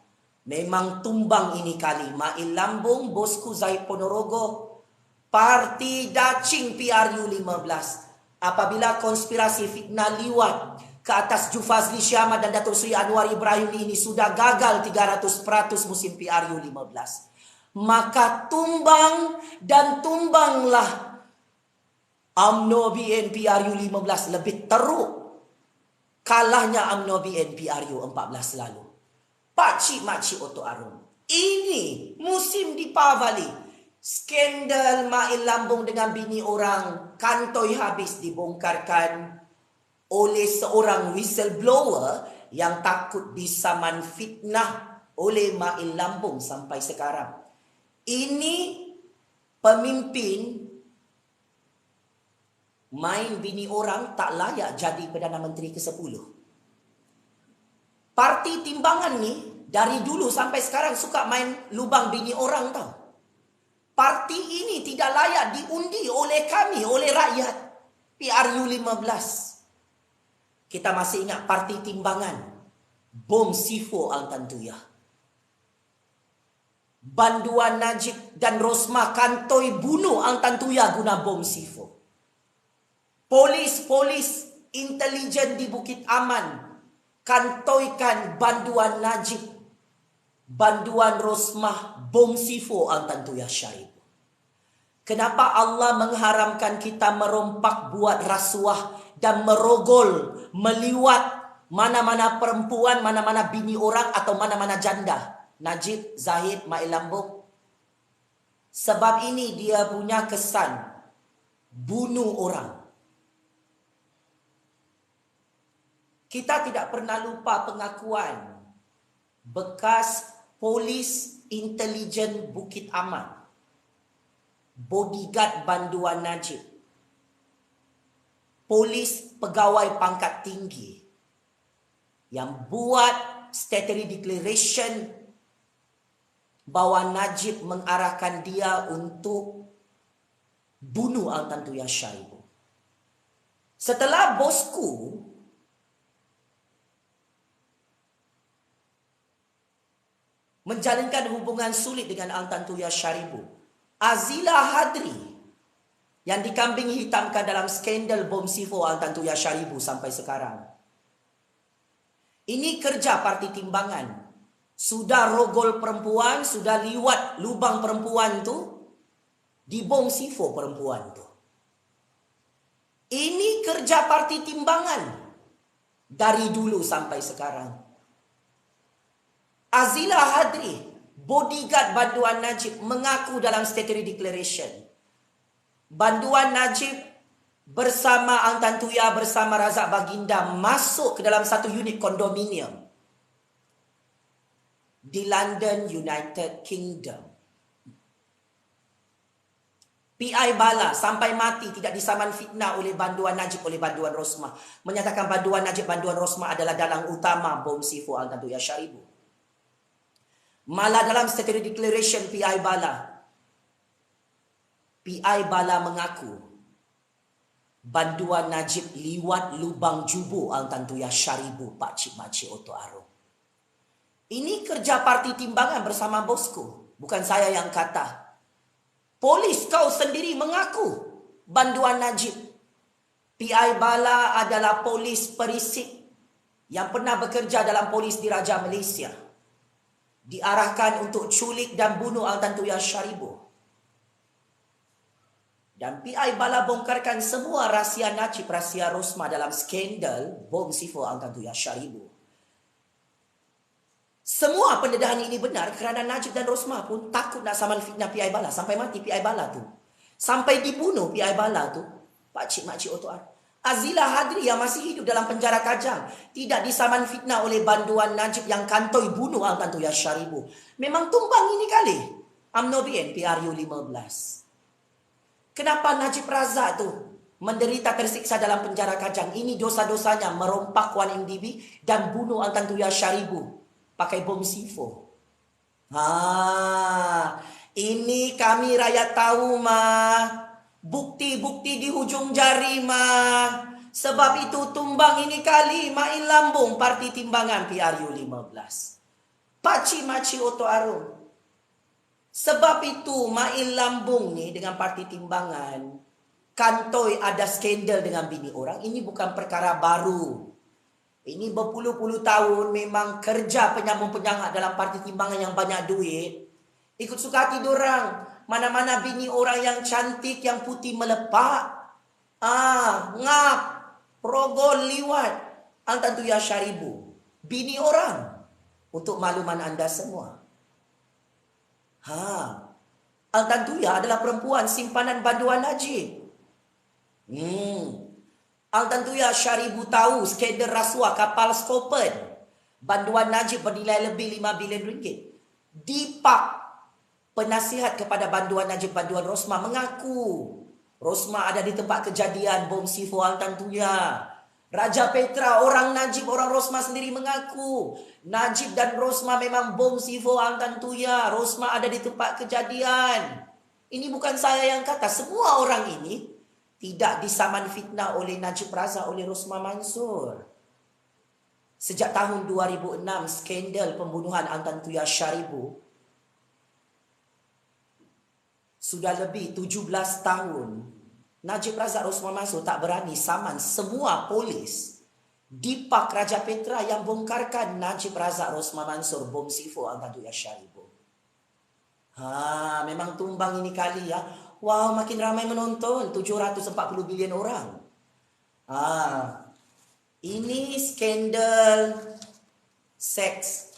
Memang tumbang ini kali Mai Lambung, bosku Zahid Ponorogo, Parti Dacing PRU 15. Apabila konspirasi fitnah liwat ke atas Jufazli Syed Ahmad dan Datuk Seri Anwar Ibrahim ini sudah gagal 300% musim PRU 15. Maka tumbang dan tumbanglah UMNO BN PRU 15 lebih teruk kalahnya UMNO BN PRU 14 lalu. Pakcik makcik Oto Arum. Ini musim Deepavali. Skandal Mai Lambung dengan bini orang kantoi habis dibongkarkan oleh seorang whistleblower yang takut disaman fitnah oleh Mai Lambung sampai sekarang. Ini pemimpin main bini orang tak layak jadi Perdana Menteri ke-10. Parti Timbangan ni dari dulu sampai sekarang suka main lubang bini orang tau. Parti ini tidak layak diundi oleh kami, oleh rakyat. PRU 15. Kita masih ingat parti timbangan. Bom Sifo Al-Tantuyah. Banduan Najib dan Rosmah kantoi bunuh Al-Tantuyah guna bom Sifo. Polis intelijen di Bukit Aman kantoikan banduan Najib, banduan Rosmah, bom Sifo Al-Tantuyah Syarif. Kenapa Allah mengharamkan kita merompak buat rasuah dan merogol, meliwat mana-mana perempuan, mana-mana bini orang atau mana-mana janda? Najib, Zahid, Mail Lambung. Sebab ini dia punya kesan bunuh orang. Kita tidak pernah lupa pengakuan bekas polis intelijen Bukit Aman, bodyguard banduan Najib, polis pegawai pangkat tinggi yang buat statutory declaration bahawa Najib mengarahkan dia untuk bunuh Al-Tantuyah Syarif. Setelah bosku menjalinkan hubungan sulit dengan Al-Tantuyah Syarif, Azila Hadri yang dikambing hitamkan dalam skandal bom Sifo Al-Tantuyah Syarif sampai sekarang. Ini kerja parti timbangan. Sudah rogol perempuan, sudah liwat lubang perempuan tu, dibom Sifo perempuan tu. Ini kerja parti timbangan dari dulu sampai sekarang. Azila Hadri, bodyguard banduan Najib, mengaku dalam statutory declaration, banduan Najib bersama Al-Tantuyah bersama Razak Baginda masuk ke dalam satu unit kondominium di London, United Kingdom. PI Bala sampai mati tidak disaman fitnah oleh banduan Najib, oleh banduan Rosmah. Menyatakan banduan Najib, banduan Rosmah adalah dalang utama bom Sifo Al-Tantuyah Syarif. Malah dalam statutory declaration PI Bala mengaku banduan Najib liwat lubang jubu Al-Tantuyah Syarif pakcik-makcik Oto Arum. Ini kerja parti timbangan bersama bosku. Bukan saya yang kata. Polis kau sendiri mengaku banduan Najib. PI Bala adalah polis perisik yang pernah bekerja dalam polis Diraja Malaysia. Diarahkan untuk culik dan bunuh Al-Tantuyah Syarif. Dan PI Bala bongkarkan semua rahsia Najib, rahsia Rosmah dalam skandal bom Sifo Al-Tantuyah Syarif. Semua pendedahan ini benar kerana Najib dan Rosmah pun takut nak saman fitnah PI Bala. Sampai mati PI Bala tu. Sampai dibunuh PI Bala tu. Pakcik-makcik Oto Arum. Azila Hadri yang masih hidup dalam penjara Kajang tidak disaman fitnah oleh banduan Najib yang kantoi bunuh Al-Tantuyah Syarif. Memang tumbang ini kali. UMNO BN PRU 15. Kenapa Najib Razak tu menderita tersiksa dalam penjara Kajang? Ini dosa-dosanya merompak Wan MDB dan bunuh Al-Tantuyah Syarif pakai bom Sifo. Ini kami rakyat tahu mah. Bukti-bukti di hujung jari mah. Sebab itu tumbang ini kali Main Lambung parti timbangan PRU 15. Pakcik-makcik Oto Arum. Sebab itu Main Lambung ni dengan parti timbangan kantoi ada skandal dengan bini orang. Ini bukan perkara baru. Ini berpuluh-puluh tahun memang kerja penyambung-penyangga dalam parti timbangan yang banyak duit. Ikut suka hati dorang. Mana-mana bini orang yang cantik, yang putih melepak. Ngap. Rogol liwat. Al-Tantuyah Syarif. Bini orang. Untuk makluman anda semua. Al-Tantuyah adalah perempuan simpanan banduan Najib. Al-Tantuyah Syarif tahu skandal rasuah kapal Skopen. Banduan Najib bernilai lebih 5 bilion ringgit. Dipak penasihat kepada banduan Najib, banduan Rosmah mengaku Rosmah ada di tempat kejadian bom Sifo Al-Tantuyah. Raja Petra, orang Najib, orang Rosmah sendiri mengaku Najib dan Rosmah memang bom Sifo Al-Tantuyah. Rosmah ada di tempat kejadian. Ini bukan saya yang kata. Semua orang ini tidak disaman fitnah oleh Najib Razak, oleh Rosmah Mansur. Sejak tahun 2006, skandal pembunuhan Antan Tuya Syaribu, sudah lebih 17 tahun, Najib Razak, Rosmah Mansur tak berani saman semua polis di Park Raja Petra yang bongkarkan Najib Razak, Rosmah Mansur bom C4 Antan Tuya Syaribu. Memang tumbang ini kali ya. Wow, makin ramai menonton, 740 bilion orang. Ini skandal seks.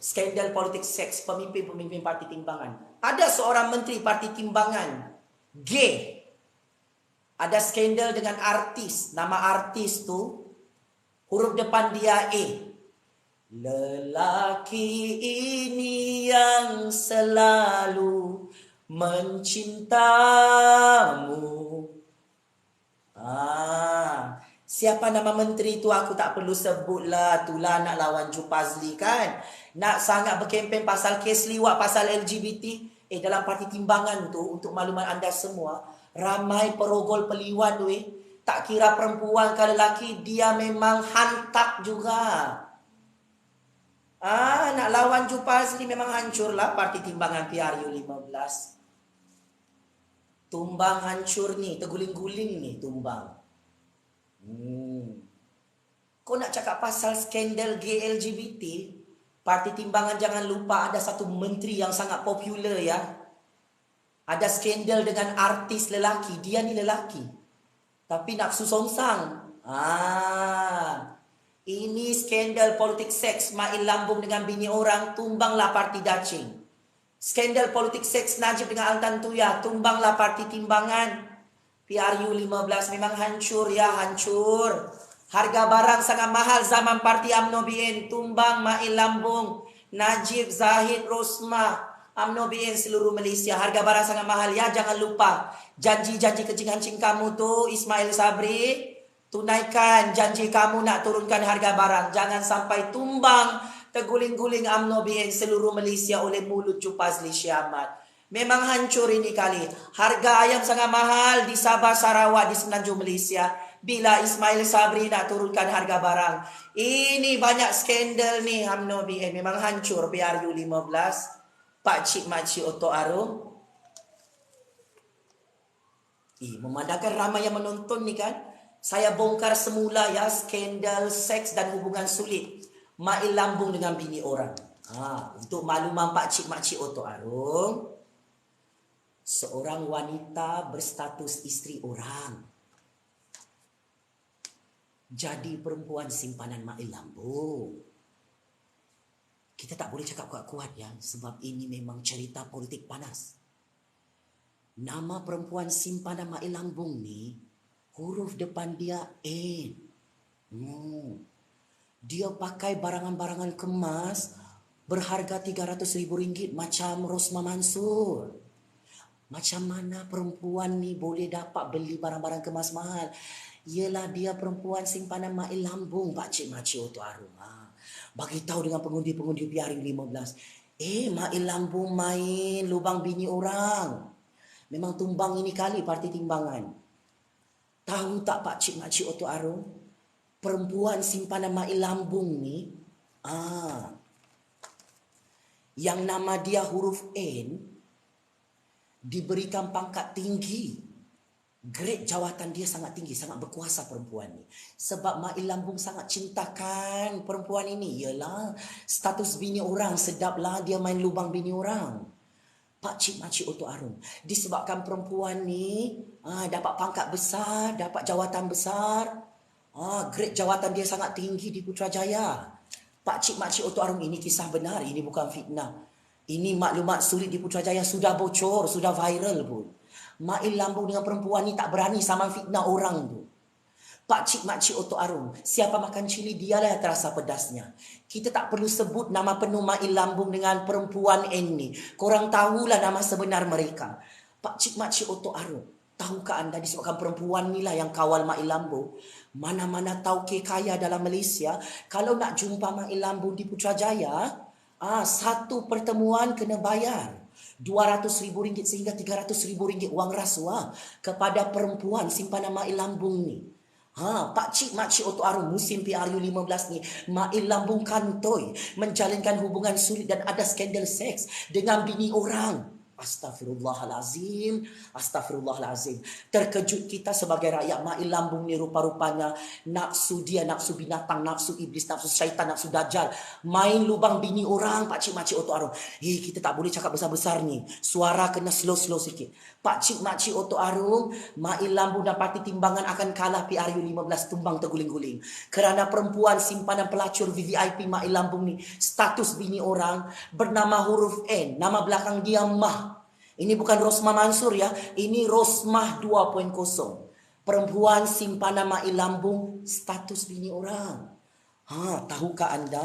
Skandal politik seks pemimpin-pemimpin Parti Timbangan. Ada seorang menteri Parti Timbangan gay. Ada skandal dengan artis. Nama artis tu huruf depan dia A. Lelaki ini yang selalu mencintamu. Siapa nama menteri tu aku tak perlu sebutlah. Itulah nak lawan Jupazli kan. Nak sangat berkempen pasal kes liwat, pasal LGBT. Dalam Parti Timbangan tu, untuk maklumat anda semua, ramai perogol peliwan tu tak kira perempuan ke lelaki, dia memang hantak juga. Nak lawan Jupazli memang hancurlah Parti Timbangan PRU 15. Tumbang hancur ni, terguling-guling ni tumbang. Kau nak cakap pasal skandal gay LGBT, Parti Timbangan jangan lupa ada satu menteri yang sangat popular ya. Ada skandal dengan artis lelaki, dia ni lelaki tapi nafsu songsang. Ini skandal politik seks Mail Lambung dengan bini orang, tumbanglah Parti Dacing. Skandal politik seks Najib dengan Antan Tuya, tumbanglah Parti Timbangan. PRU 15 memang hancur ya, hancur. Harga barang sangat mahal zaman Parti UMNO BN, tumbang Mail Lambung, Najib, Zahid, Rosmah, UMNO BN seluruh Malaysia. Harga barang sangat mahal ya, jangan lupa. Janji-janji kencing-kencing kamu tu Ismail Sabri, tunaikan janji kamu nak turunkan harga barang. Jangan sampai tumbang, terguling-guling UMNO BN seluruh Malaysia oleh mulut Jupazli Syamat. Memang hancur ini kali. Harga ayam sangat mahal di Sabah, Sarawak, di Semenanjung Malaysia. Bila Ismail Sabri nak turunkan harga barang. Ini banyak skandal ni UMNO BN. Memang hancur PRU 15. Pakcik makcik Oto Arum. Memandangkan ramai yang menonton ni kan. Saya bongkar semula ya skandal seks dan hubungan sulit Mail Lambung dengan bini orang. Untuk makluman pakcik makcik Oto Arum, seorang wanita berstatus isteri orang jadi perempuan simpanan Mail Lambung. Kita tak boleh cakap kuat-kuat ya, sebab ini memang cerita politik panas. Nama perempuan simpanan Mail Lambung ni, huruf depan dia N. Dia pakai barangan-barangan kemas berharga RM300,000 macam Rosmah Mansur. Macam mana perempuan ni boleh dapat beli barang-barang kemas mahal? Yelah, dia perempuan simpanan Mail Lambung, pakcik makcik Oto Arum. Bagi tahu dengan pengundi-pengundi PRU 15. Mail Lambung main lubang bini orang. Memang tumbang ini kali Parti Timbangan. Tahu tak pakcik makcik Oto Arum, perempuan simpanan Mail Lambung ni, yang nama dia huruf N, diberikan pangkat tinggi. Grade jawatan dia sangat tinggi, sangat berkuasa perempuan ni. Sebab Mail Lambung sangat cintakan perempuan ini. Yalah, status bini orang, sedaplah dia main lubang bini orang. Pakcik makcik Oto Arum, disebabkan perempuan ni dapat pangkat besar, dapat jawatan besar, grade jawatan dia sangat tinggi di Putrajaya. Pakcik makcik Oto Arum, ini kisah benar, ini bukan fitnah. Ini maklumat sulit di Putrajaya, sudah bocor, sudah viral pun. Mail Lambung dengan perempuan ni tak berani sama fitnah orang tu. Pakcik makcik Oto Arum, siapa makan cili dialah yang terasa pedasnya. Kita tak perlu sebut nama penuh Mail Lambung dengan perempuan N ni. Korang tahulah nama sebenar mereka. Pakcik makcik Oto Arum, tahukah anda disebabkan perempuan ni lah yang kawal Mail Lambung? Mana-mana tauke kaya dalam Malaysia, kalau nak jumpa Mail Lambung di Putrajaya, satu pertemuan kena bayar. RM200,000 sehingga RM300,000 wang rasuah kepada perempuan simpanan Mail Lambung ni. Pakcik makcik Oto Arum musim PRU15 ni, Mail Lambung kantoi menjalinkan hubungan sulit dan ada skandal seks dengan bini orang. Astaghfirullahalazim, astaghfirullahalazim. Terkejut kita sebagai rakyat. Mail Lambung ni rupa-rupanya nafsu dia, nafsu binatang, nafsu iblis, nafsu syaitan, nafsu dajjal. Main lubang bini orang, pakcik makcik Oto Arum. Kita tak boleh cakap besar-besar ni. Suara kena slow-slow sikit. Pakcik makcik Oto Arum, Mail Lambung dapati timbangan akan kalah PRU15 tumbang terguling-guling. Kerana perempuan simpanan pelacur VVIP Mail Lambung ni status bini orang bernama huruf N, nama belakang dia Mah. Ini bukan Rosmah Mansur ya, ini Rosmah 2.0. Perempuan simpanan Mail Lambung status bini orang. Tahukah anda?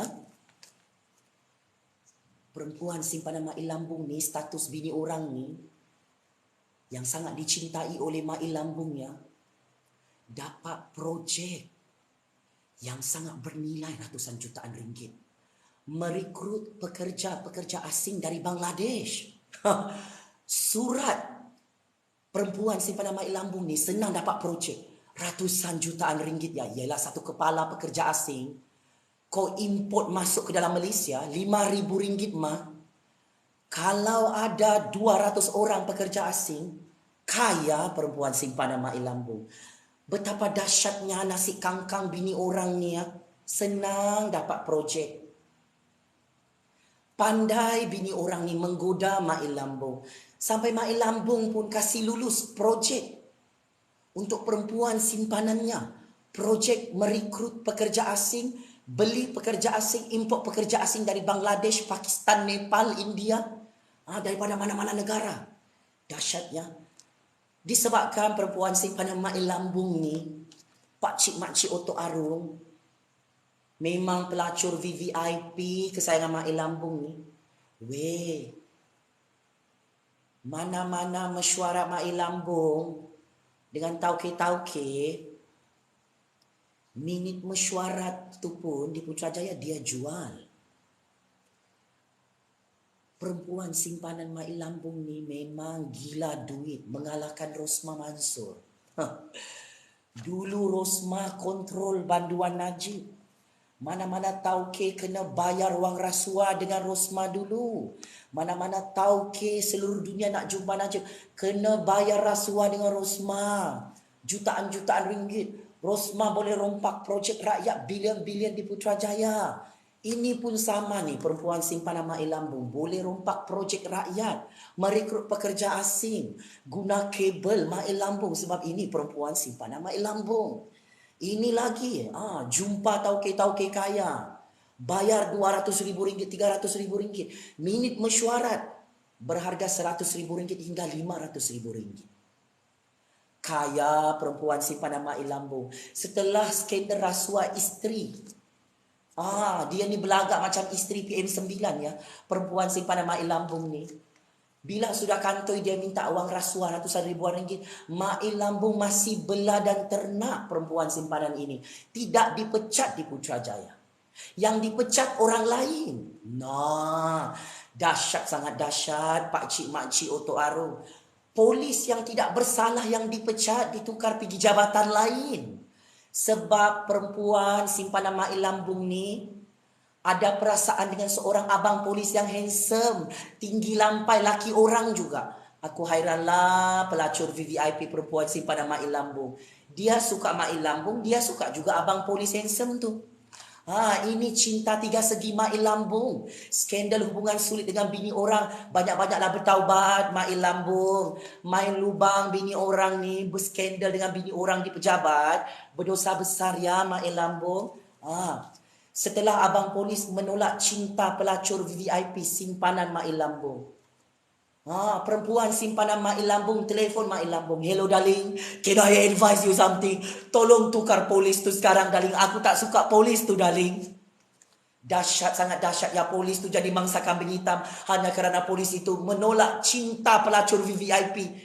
Perempuan simpanan Mail Lambung ni status bini orang ni yang sangat dicintai oleh Mail Lambungnya dapat projek yang sangat bernilai ratusan jutaan ringgit. Merekrut pekerja-pekerja asing dari Bangladesh. Surat perempuan simpanan Mail Lambung ni senang dapat projek ratusan jutaan ringgit ya. Ialah satu kepala pekerja asing kau import masuk ke dalam Malaysia RM5,000 mah. Kalau ada 200 orang pekerja asing, kaya perempuan simpanan Mail Lambung. Betapa dahsyatnya nasi kangkang bini orang ni ya. Senang dapat projek. Pandai bini orang ni menggoda Mail Lambung. Sampai Mail Lambung pun kasih lulus projek untuk perempuan simpanannya. Projek merekrut pekerja asing, beli pekerja asing, import pekerja asing dari Bangladesh, Pakistan, Nepal, India, daripada mana-mana negara. Dahsyatnya. Disebabkan perempuan simpanan Mail Lambung ni, pakcik makcik Oto Arum, memang pelacur VVIP kesayangan Mail Lambung ni. Mana-mana mesyuarat Mail Lambung dengan tauke-tauke, minit mesyuarat tu pun di Putrajaya dia jual. Perempuan simpanan Mail Lambung ni memang gila duit, mengalahkan Rosmah Mansur. Dulu Rosmah kontrol Banduan Najib. Mana-mana tauke kena bayar wang rasuah dengan Rosmah dulu. Mana-mana tauke seluruh dunia nak jumpa Najib, kena bayar rasuah dengan Rosmah. Jutaan-jutaan ringgit. Rosmah boleh rompak projek rakyat bilion-bilion di Putrajaya. Ini pun sama nih, perempuan simpanan Mail Lambung boleh rompak projek rakyat, merekrut pekerja asing, guna kabel Mail Lambung sebab ini perempuan simpanan Mail Lambung. Ini lagi, jumpa tauke-tauke kaya, bayar RM200,000, RM300,000, minit mesyuarat berharga RM100,000 hingga RM500,000. Kaya perempuan simpanan Mail Lambung setelah skandal rasuah isteri. Dia ni belagak macam isteri PM9 ya, perempuan simpanan Mail Lambung ni. Bila sudah kantoi dia minta wang rasuah ratusan ribuan ringgit, Mail Lambung masih bela dan ternak perempuan simpanan ini. Tidak dipecat di Putrajaya. Yang dipecat orang lain. Dahsyat, sangat dahsyat pakcik makcik Oto Arum. Polis yang tidak bersalah yang dipecat ditukar pergi jabatan lain. Sebab perempuan simpanan Mail Lambung ni ada perasaan dengan seorang abang polis yang handsome, tinggi lampai, laki orang juga. Aku hairanlah pelacur VVIP perempuan simpanan Mail Lambung. Dia suka Mail Lambung, dia suka juga abang polis handsome tu. Ini cinta tiga segi Mail Lambung. Skandal hubungan sulit dengan bini orang. Banyak-banyaklah bertaubat Mail Lambung. Main lubang bini orang ni, berskandal dengan bini orang di pejabat. Berdosa besar ya Mail Lambung. Setelah abang polis menolak cinta pelacur VVIP simpanan Mail Lambung. Perempuan simpanan Mail Lambung telefon Mail Lambung. Hello darling, can I advise you something? Tolong tukar polis tu sekarang darling. Aku tak suka polis tu darling. Dahsyat, sangat dahsyat ya, polis tu jadi mangsa kambing hitam hanya kerana polis itu menolak cinta pelacur VVIP.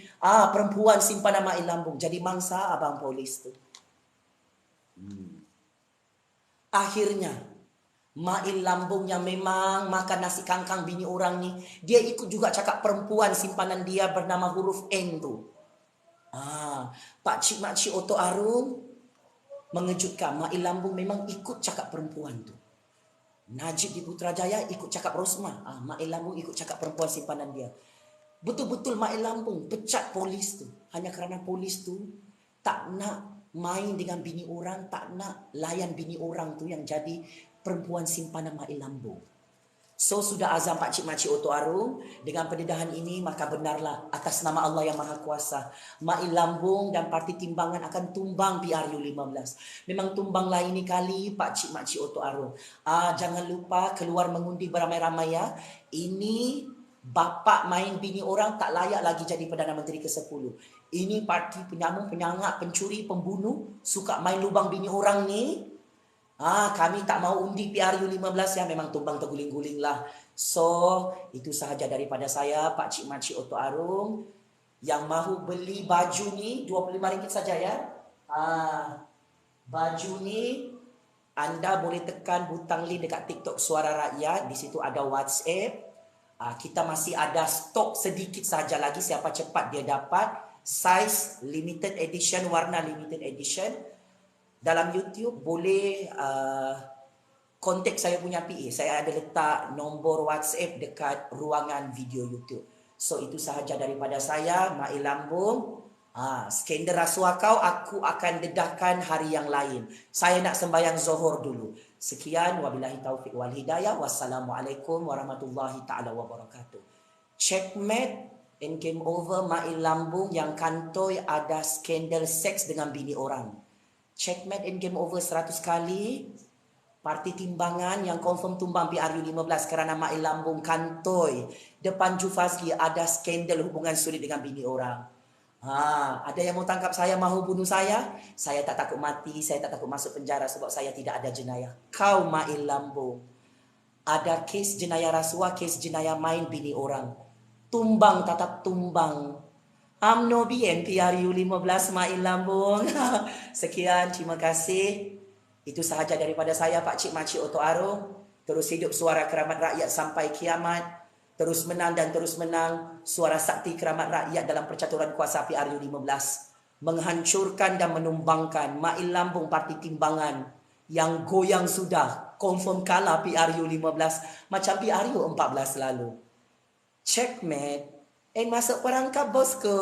Perempuan simpanan Mail Lambung jadi mangsa abang polis tu. Akhirnya Mail lambung yang memang makan nasi kangkang bini orang ni, dia ikut juga cakap perempuan simpanan dia bernama huruf N tu. Pak cik makcik Oto Arum mengejutkan. Mail lambung memang ikut cakap perempuan tu. Najib di Putrajaya ikut cakap Rosman. Mail lambung ikut cakap perempuan simpanan dia. Betul-betul mail lambung pecat polis tu. Hanya kerana polis tu tak nak main dengan bini orang, tak nak layan bini orang tu yang jadi perempuan simpanan mail lambung. So sudah azam Pak Cik Makcik Oto Arum, dengan pendedahan ini maka benarlah atas nama Allah yang Maha Kuasa, mail lambung dan parti timbangan akan tumbang PRU 15. Memang tumbang lain ni kali Pak Cik Makcik Oto Arum. Jangan lupa keluar mengundi beramai-ramai ya. Ini bapa main bini orang tak layak lagi jadi Perdana Menteri ke-10. Ini parti penyamung, penyangak, pencuri, pembunuh, suka main lubang bini orang ni. Kami tak mau undi PRU 15 ya, memang tumbang terguling-guling lah. So, itu sahaja daripada saya, Pak Cik Makcik Oto Arum. Yang mahu beli baju ni, RM25 saja ya. Baju ni, anda boleh tekan butang link dekat TikTok Suara Rakyat. Di situ ada WhatsApp. Kita masih ada stok sedikit saja lagi. Siapa cepat dia dapat. Size limited edition, warna limited edition. Dalam YouTube boleh kontak saya punya PA. Saya ada letak nombor WhatsApp dekat ruangan video YouTube. So itu sahaja daripada saya, mail lambung. Skandal rasuah kau aku akan dedahkan hari yang lain. Saya nak sembahyang Zuhur dulu. Sekian, wabillahi taufiq wal hidayah. Wassalamualaikum warahmatullahi taala wabarakatuh. Checkmate and game over mail lambung yang kantoi ada skandal seks dengan bini orang. Checkmate and game over 100 kali. Parti timbangan yang confirm tumbang PRU 15 kerana mail lambung kantoi. Depan Jufazli ada skandal hubungan sulit dengan bini orang. Ada yang mau tangkap saya, mahu bunuh saya? Saya tak takut mati, saya tak takut masuk penjara sebab saya tidak ada jenayah. Kau mail lambung. Ada kes jenayah rasuah, kes jenayah main bini orang. Tumbang tatap tumbang. UMNO BN PRU 15 mail lambung. Sekian, terima kasih. Itu sahaja daripada saya, Pak Cik Makcik Oto Arum. Terus hidup suara keramat rakyat sampai kiamat. Terus menang dan terus menang. Suara sakti keramat rakyat dalam percaturan kuasa PRU 15. Menghancurkan dan menumbangkan mail lambung parti timbangan yang goyang sudah. Confirm kalah PRU 15 macam PRU 14 lalu. Checkmate. Masuk perangkap bosku.